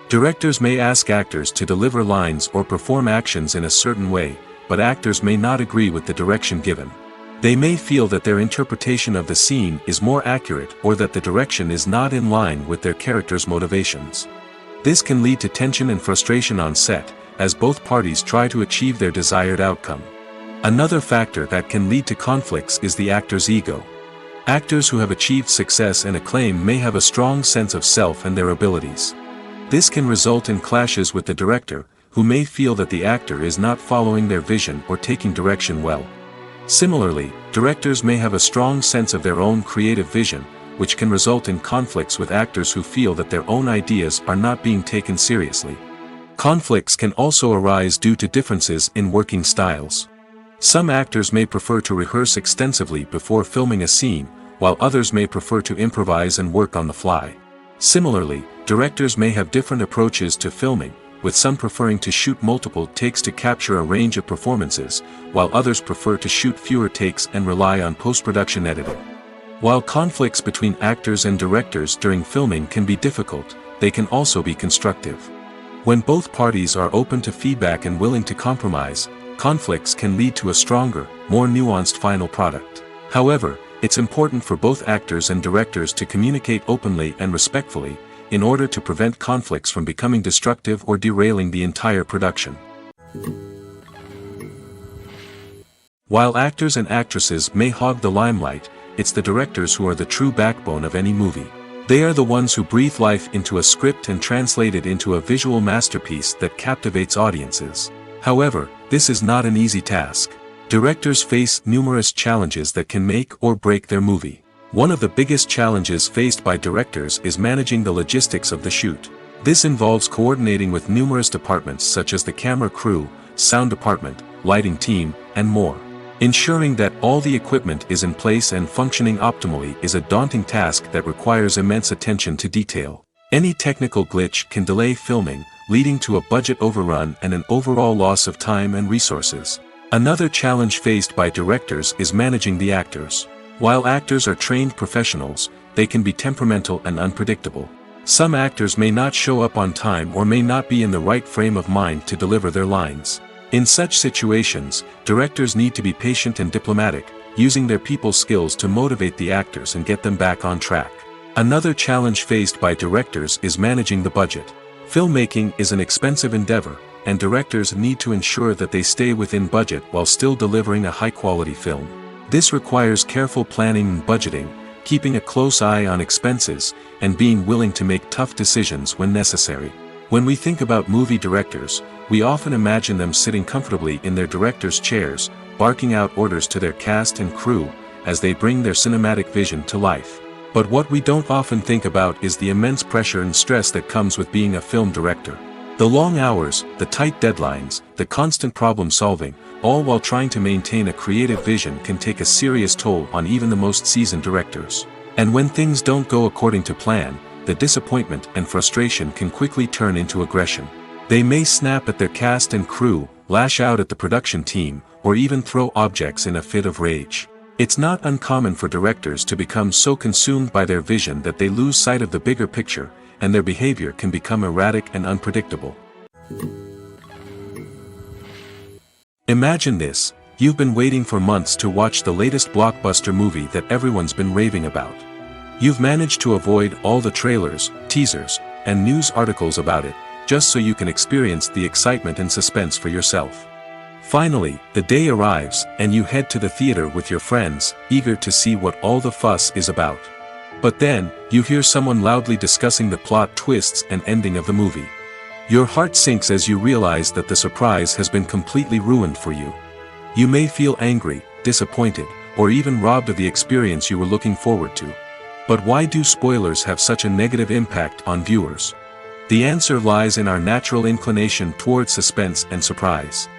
Directors may ask actors to deliver lines or perform actions in a certain way, but actors may not agree with the direction given. They may feel that their interpretation of the scene is more accurate or that the direction is not in line with their character's motivations. This can lead to tension and frustration on set, as both parties try to achieve their desired outcome. Another factor that can lead to conflicts is the actor's ego. Actors who have achieved success and acclaim may have a strong sense of self and their abilities. This can result in clashes with the director, who may feel that the actor is not following their vision or taking direction well. Similarly, directors may have a strong sense of their own creative vision, which can result in conflicts with actors who feel that their own ideas are not being taken seriously. Conflicts can also arise due to differences in working styles. Some actors may prefer to rehearse extensively before filming a scene, while others may prefer to improvise and work on the fly. Similarly, directors may have different approaches to filming, with some preferring to shoot multiple takes to capture a range of performances, while others prefer to shoot fewer takes and rely on post-production editing. While conflicts between actors and directors during filming can be difficult, they can also be constructive. When both parties are open to feedback and willing to compromise, conflicts can lead to a stronger, more nuanced final product. However, It's important for both actors and directors to communicate openly and respectfully, in order to prevent conflicts from becoming destructive or derailing the entire production. While actors and actresses may hog the limelight, it's the directors who are the true backbone of any movie. They are the ones who breathe life into a script and translate it into a visual masterpiece that captivates audiences. However, this is not an easy task. Directors face numerous challenges that can make or break their movie. One of the biggest challenges faced by directors is managing the logistics of the shoot. This involves coordinating with numerous departments such as the camera crew, sound department, lighting team, and more. Ensuring that all the equipment is in place and functioning optimally is a daunting task that requires immense attention to detail. Any technical glitch can delay filming, leading to a budget overrun and an overall loss of time and resources. Another challenge faced by directors is managing the actors. While actors are trained professionals, they can be temperamental and unpredictable. Some actors may not show up on time or may not be in the right frame of mind to deliver their lines. In such situations, directors need to be patient and diplomatic, using their people skills to motivate the actors and get them back on track. Another challenge faced by directors is managing the budget. Filmmaking is an expensive endeavor, and directors need to ensure that they stay within budget while still delivering a high-quality film. This requires careful planning and budgeting, keeping a close eye on expenses, and being willing to make tough decisions when necessary. When we think about movie directors, we often imagine them sitting comfortably in their director's chairs, barking out orders to their cast and crew, as they bring their cinematic vision to life. But what we don't often think about is the immense pressure and stress that comes with being a film director. The long hours, the tight deadlines, the constant problem solving, all while trying to maintain a creative vision can take a serious toll on even the most seasoned directors. And when things don't go according to plan, the disappointment and frustration can quickly turn into aggression. They may snap at their cast and crew, lash out at the production team, or even throw objects in a fit of rage. It's not uncommon for directors to become so consumed by their vision that they lose sight of the bigger picture, and their behavior can become erratic and unpredictable. Imagine this: you've been waiting for months to watch the latest blockbuster movie that everyone's been raving about. You've managed to avoid all the trailers, teasers, and news articles about it, just so you can experience the excitement and suspense for yourself. Finally, the day arrives, and you head to the theater with your friends, eager to see what all the fuss is about. But then, you hear someone loudly discussing the plot twists and ending of the movie. Your heart sinks as you realize that the surprise has been completely ruined for you. You may feel angry, disappointed, or even robbed of the experience you were looking forward to. But why do spoilers have such a negative impact on viewers? The answer lies in our natural inclination toward suspense and surprise.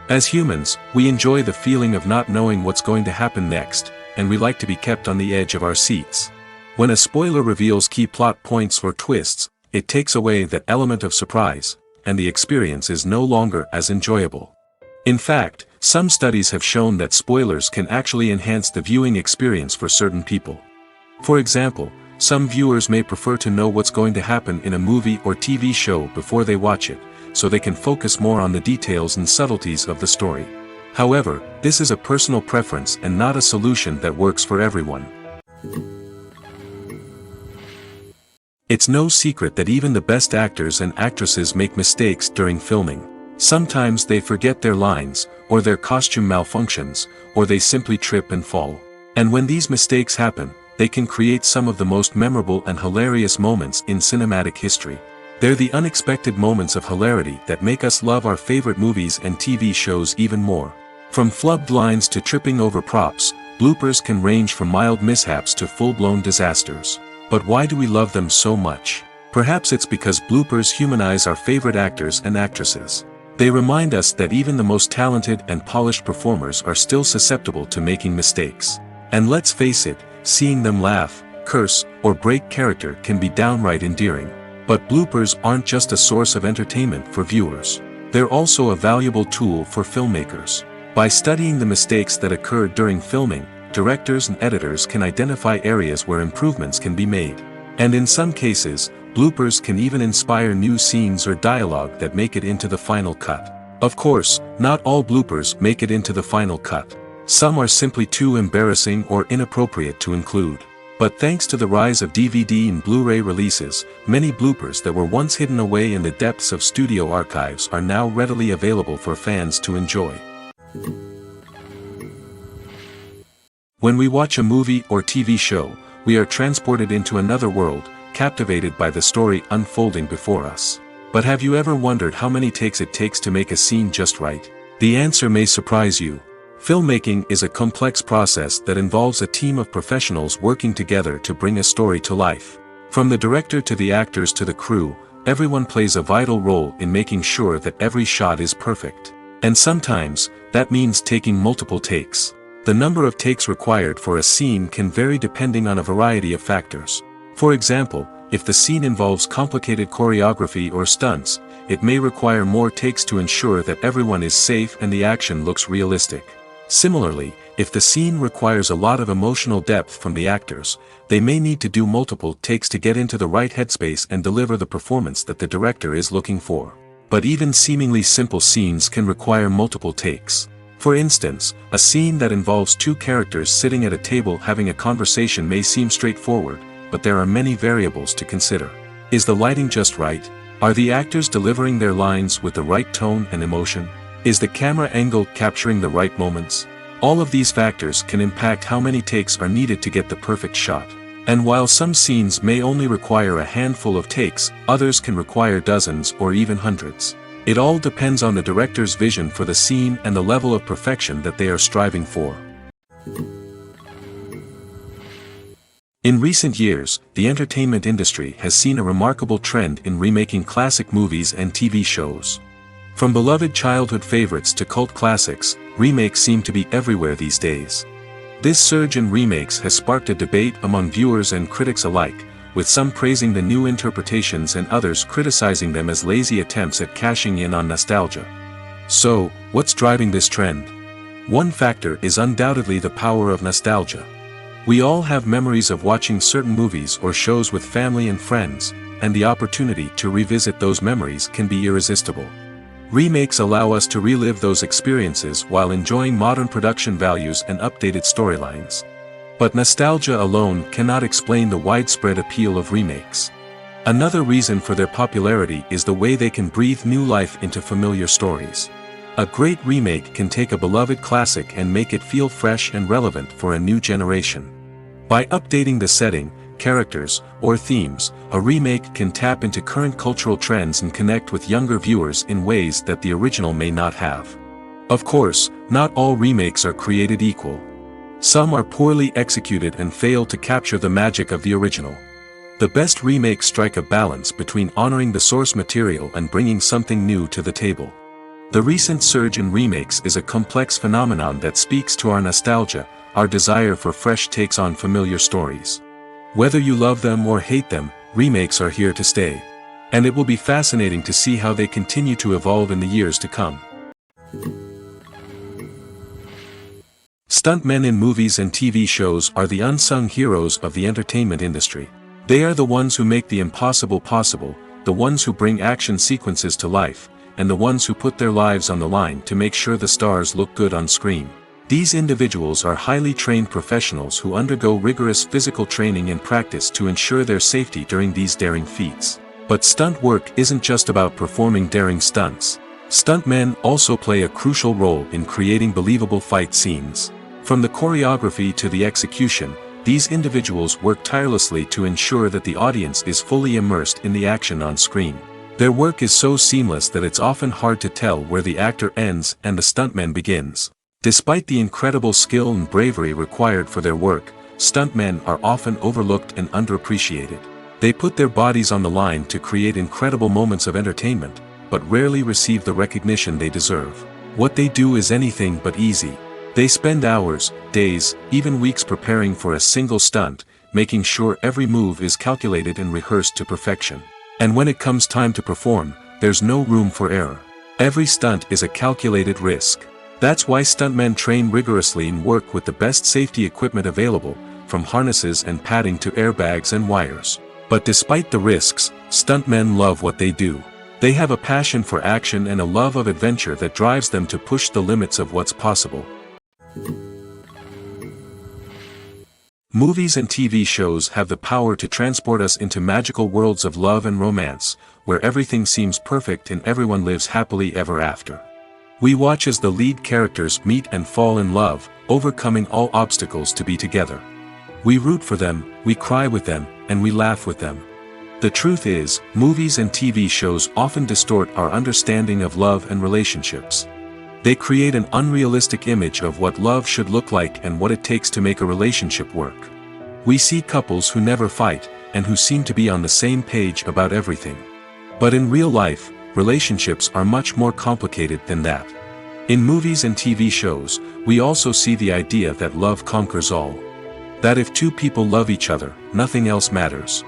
As humans, we enjoy the feeling of not knowing what's going to happen next, and we like to be kept on the edge of our seats. When a spoiler reveals key plot points or twists, it takes away that element of surprise, and the experience is no longer as enjoyable. In fact, some studies have shown that spoilers can actually enhance the viewing experience for certain people. For example, some viewers may prefer to know what's going to happen in a movie or TV show before they watch it, so they can focus more on the details and subtleties of the story. However, this is a personal preference and not a solution that works for everyone. It's no secret that even the best actors and actresses make mistakes during filming. Sometimes they forget their lines, or their costume malfunctions, or they simply trip and fall. And when these mistakes happen, they can create some of the most memorable and hilarious moments in cinematic history. They're the unexpected moments of hilarity that make us love our favorite movies and TV shows even more. From flubbed lines to tripping over props, bloopers can range from mild mishaps to full-blown disasters. But why do we love them so much? Perhaps it's because bloopers humanize our favorite actors and actresses. They remind us that even the most talented and polished performers are still susceptible to making mistakes. And let's face it, seeing them laugh, curse, or break character can be downright endearing. But bloopers aren't just a source of entertainment for viewers. They're also a valuable tool for filmmakers. By studying the mistakes that occur during filming, directors and editors can identify areas where improvements can be made. And in some cases, bloopers can even inspire new scenes or dialogue that make it into the final cut. Of course, not all bloopers make it into the final cut. Some are simply too embarrassing or inappropriate to include. But thanks to the rise of DVD and Blu-ray releases, many bloopers that were once hidden away in the depths of studio archives are now readily available for fans to enjoy. When we watch a movie or TV show, we are transported into another world, captivated by the story unfolding before us. But have you ever wondered how many takes it takes to make a scene just right? The answer may surprise you. Filmmaking is a complex process that involves a team of professionals working together to bring a story to life. From the director to the actors to the crew, everyone plays a vital role in making sure that every shot is perfect. And sometimes, that means taking multiple takes. The number of takes required for a scene can vary depending on a variety of factors. For example, if the scene involves complicated choreography or stunts, it may require more takes to ensure that everyone is safe and the action looks realistic. Similarly, if the scene requires a lot of emotional depth from the actors, they may need to do multiple takes to get into the right headspace and deliver the performance that the director is looking for. But even seemingly simple scenes can require multiple takes. For instance, a scene that involves two characters sitting at a table having a conversation may seem straightforward, but there are many variables to consider. Is the lighting just right? Are the actors delivering their lines with the right tone and emotion? Is the camera angle capturing the right moments? All of these factors can impact how many takes are needed to get the perfect shot. And while some scenes may only require a handful of takes, others can require dozens or even hundreds. It all depends on the director's vision for the scene and the level of perfection that they are striving for. In recent years, the entertainment industry has seen a remarkable trend in remaking classic movies and TV shows. From beloved childhood favorites to cult classics, remakes seem to be everywhere these days. This surge in remakes has sparked a debate among viewers and critics alike, with some praising the new interpretations and others criticizing them as lazy attempts at cashing in on nostalgia. So, what's driving this trend? One factor is undoubtedly the power of nostalgia. We all have memories of watching certain movies or shows with family and friends, and the opportunity to revisit those memories can be irresistible. Remakes allow us to relive those experiences while enjoying modern production values and updated storylines. But nostalgia alone cannot explain the widespread appeal of remakes. Another reason for their popularity is the way they can breathe new life into familiar stories. A great remake can take a beloved classic and make it feel fresh and relevant for a new generation. By updating the setting, characters, or themes, a remake can tap into current cultural trends and connect with younger viewers in ways that the original may not have. Of course, not all remakes are created equal. Some are poorly executed and fail to capture the magic of the original. The best remakes strike a balance between honoring the source material and bringing something new to the table. The recent surge in remakes is a complex phenomenon that speaks to our nostalgia, our desire for fresh takes on familiar stories. Whether you love them or hate them, remakes are here to stay. And it will be fascinating to see how they continue to evolve in the years to come. Stuntmen in movies and TV shows are the unsung heroes of the entertainment industry. They are the ones who make the impossible possible, the ones who bring action sequences to life, and the ones who put their lives on the line to make sure the stars look good on screen. These individuals are highly trained professionals who undergo rigorous physical training and practice to ensure their safety during these daring feats. But stunt work isn't just about performing daring stunts. Stuntmen also play a crucial role in creating believable fight scenes. From the choreography to the execution, these individuals work tirelessly to ensure that the audience is fully immersed in the action on screen. Their work is so seamless that it's often hard to tell where the actor ends and the stuntman begins. Despite the incredible skill and bravery required for their work, stuntmen are often overlooked and underappreciated. They put their bodies on the line to create incredible moments of entertainment, but rarely receive the recognition they deserve. What they do is anything but easy. They spend hours, days, even weeks preparing for a single stunt, making sure every move is calculated and rehearsed to perfection. And when it comes time to perform, there's no room for error. Every stunt is a calculated risk. That's why stuntmen train rigorously and work with the best safety equipment available, from harnesses and padding to airbags and wires. But despite the risks, stuntmen love what they do. They have a passion for action and a love of adventure that drives them to push the limits of what's possible. Movies and TV shows have the power to transport us into magical worlds of love and romance, where everything seems perfect and everyone lives happily ever after. We watch as the lead characters meet and fall in love, overcoming all obstacles to be together. We root for them, we cry with them, and we laugh with them. The truth is, movies and TV shows often distort our understanding of love and relationships. They create an unrealistic image of what love should look like and what it takes to make a relationship work. We see couples who never fight, and who seem to be on the same page about everything. But in real life, relationships are much more complicated than that. In movies and TV shows, we also see the idea that love conquers all. That if two people love each other, nothing else matters.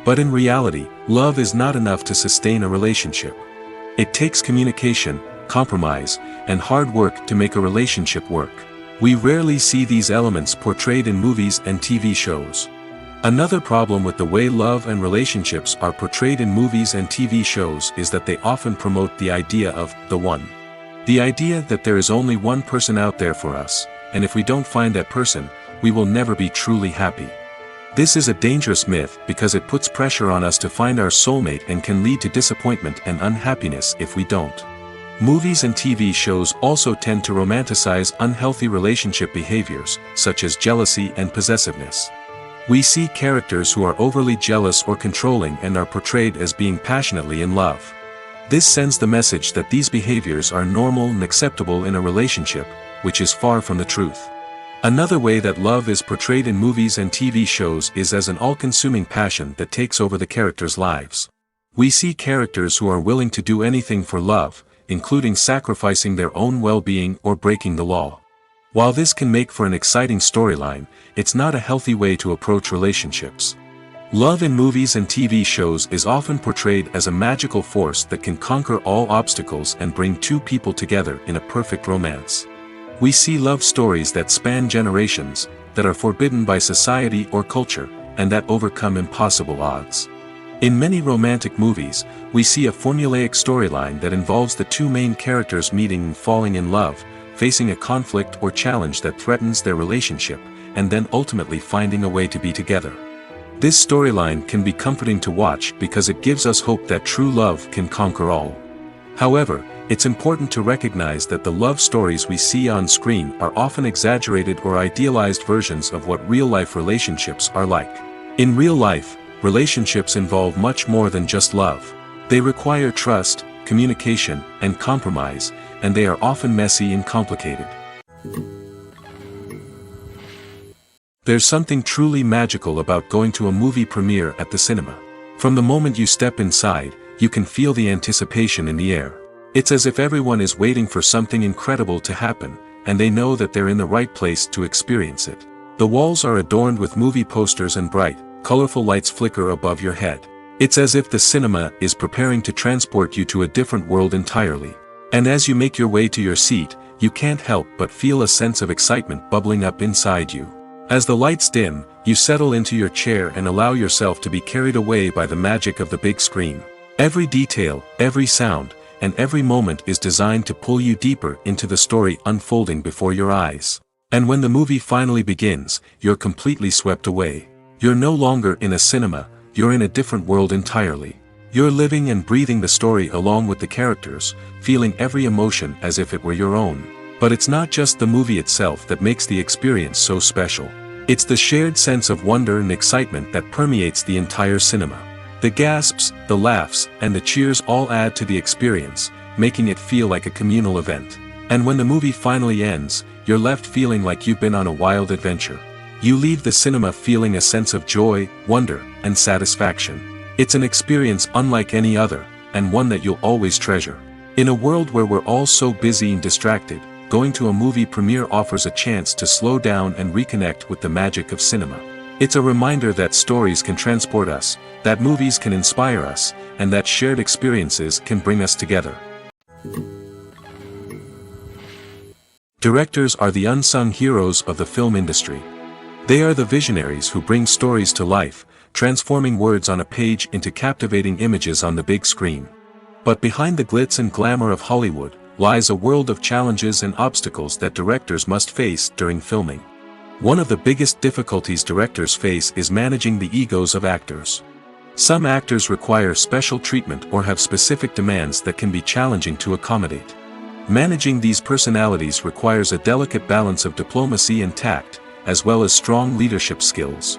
But in reality, love is not enough to sustain a relationship. It takes communication, compromise, and hard work to make a relationship work. We rarely see these elements portrayed in movies and TV shows. Another problem with the way love and relationships are portrayed in movies and TV shows is that they often promote the idea of the one. The idea that there is only one person out there for us, and if we don't find that person, we will never be truly happy. This is a dangerous myth because it puts pressure on us to find our soulmate and can lead to disappointment and unhappiness if we don't. Movies and TV shows also tend to romanticize unhealthy relationship behaviors, such as jealousy and possessiveness. We see characters who are overly jealous or controlling and are portrayed as being passionately in love. This sends the message that these behaviors are normal and acceptable in a relationship, which is far from the truth. Another way that love is portrayed in movies and TV shows is as an all-consuming passion that takes over the characters' lives. We see characters who are willing to do anything for love, including sacrificing their own well-being or breaking the law. While this can make for an exciting storyline, it's not a healthy way to approach relationships. Love in movies and TV shows is often portrayed as a magical force that can conquer all obstacles and bring two people together in a perfect romance. We see love stories that span generations, that are forbidden by society or culture, and that overcome impossible odds. In many romantic movies, we see a formulaic storyline that involves the two main characters meeting and falling in love, facing a conflict or challenge that threatens their relationship, and then ultimately finding a way to be together. This storyline can be comforting to watch because it gives us hope that true love can conquer all. However, it's important to recognize that the love stories we see on screen are often exaggerated or idealized versions of what real-life relationships are like. In real life, relationships involve much more than just love. They require trust, communication, and compromise, and they are often messy and complicated. There's something truly magical about going to a movie premiere at the cinema. From the moment you step inside, you can feel the anticipation in the air. It's as if everyone is waiting for something incredible to happen, and they know that they're in the right place to experience it. The walls are adorned with movie posters and bright, colorful lights flicker above your head. It's as if the cinema is preparing to transport you to a different world entirely. And as you make your way to your seat, you can't help but feel a sense of excitement bubbling up inside you. As the lights dim, you settle into your chair and allow yourself to be carried away by the magic of the big screen. Every detail, every sound, and every moment is designed to pull you deeper into the story unfolding before your eyes. And when the movie finally begins, you're completely swept away. You're no longer in a cinema, you're in a different world entirely. You're living and breathing the story along with the characters, feeling every emotion as if it were your own. But it's not just the movie itself that makes the experience so special. It's the shared sense of wonder and excitement that permeates the entire cinema. The gasps, the laughs, and the cheers all add to the experience, making it feel like a communal event. And when the movie finally ends, you're left feeling like you've been on a wild adventure. You leave the cinema feeling a sense of joy, wonder, and satisfaction. It's an experience unlike any other, and one that you'll always treasure. In a world where we're all so busy and distracted, going to a movie premiere offers a chance to slow down and reconnect with the magic of cinema. It's a reminder that stories can transport us, that movies can inspire us, and that shared experiences can bring us together. Directors are the unsung heroes of the film industry. They are the visionaries who bring stories to life, transforming words on a page into captivating images on the big screen. But behind the glitz and glamour of Hollywood lies a world of challenges and obstacles that directors must face during filming. One of the biggest difficulties directors face is managing the egos of actors. Some actors require special treatment or have specific demands that can be challenging to accommodate. Managing these personalities requires a delicate balance of diplomacy and tact, as well as strong leadership skills.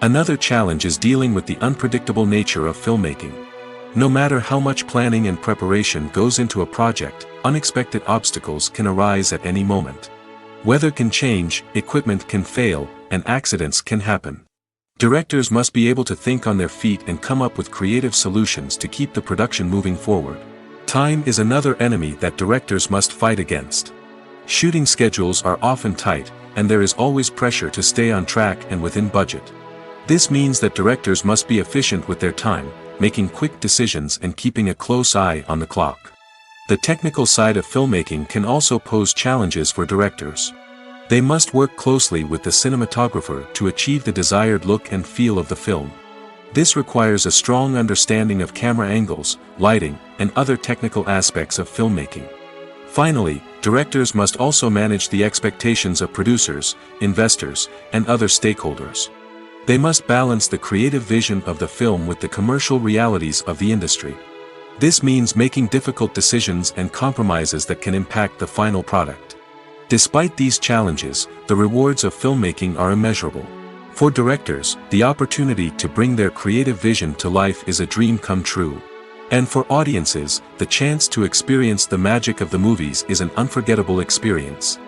Another challenge is dealing with the unpredictable nature of filmmaking. No matter how much planning and preparation goes into a project, unexpected obstacles can arise at any moment. Weather can change, equipment can fail, and accidents can happen. Directors must be able to think on their feet and come up with creative solutions to keep the production moving forward. Time is another enemy that directors must fight against. Shooting schedules are often tight, and there is always pressure to stay on track and within budget. This means that directors must be efficient with their time, making quick decisions and keeping a close eye on the clock. The technical side of filmmaking can also pose challenges for directors. They must work closely with the cinematographer to achieve the desired look and feel of the film. This requires a strong understanding of camera angles, lighting, and other technical aspects of filmmaking. Finally, directors must also manage the expectations of producers, investors, and other stakeholders. They must balance the creative vision of the film with the commercial realities of the industry. This means making difficult decisions and compromises that can impact the final product. Despite these challenges, the rewards of filmmaking are immeasurable. For directors, the opportunity to bring their creative vision to life is a dream come true. And for audiences, the chance to experience the magic of the movies is an unforgettable experience.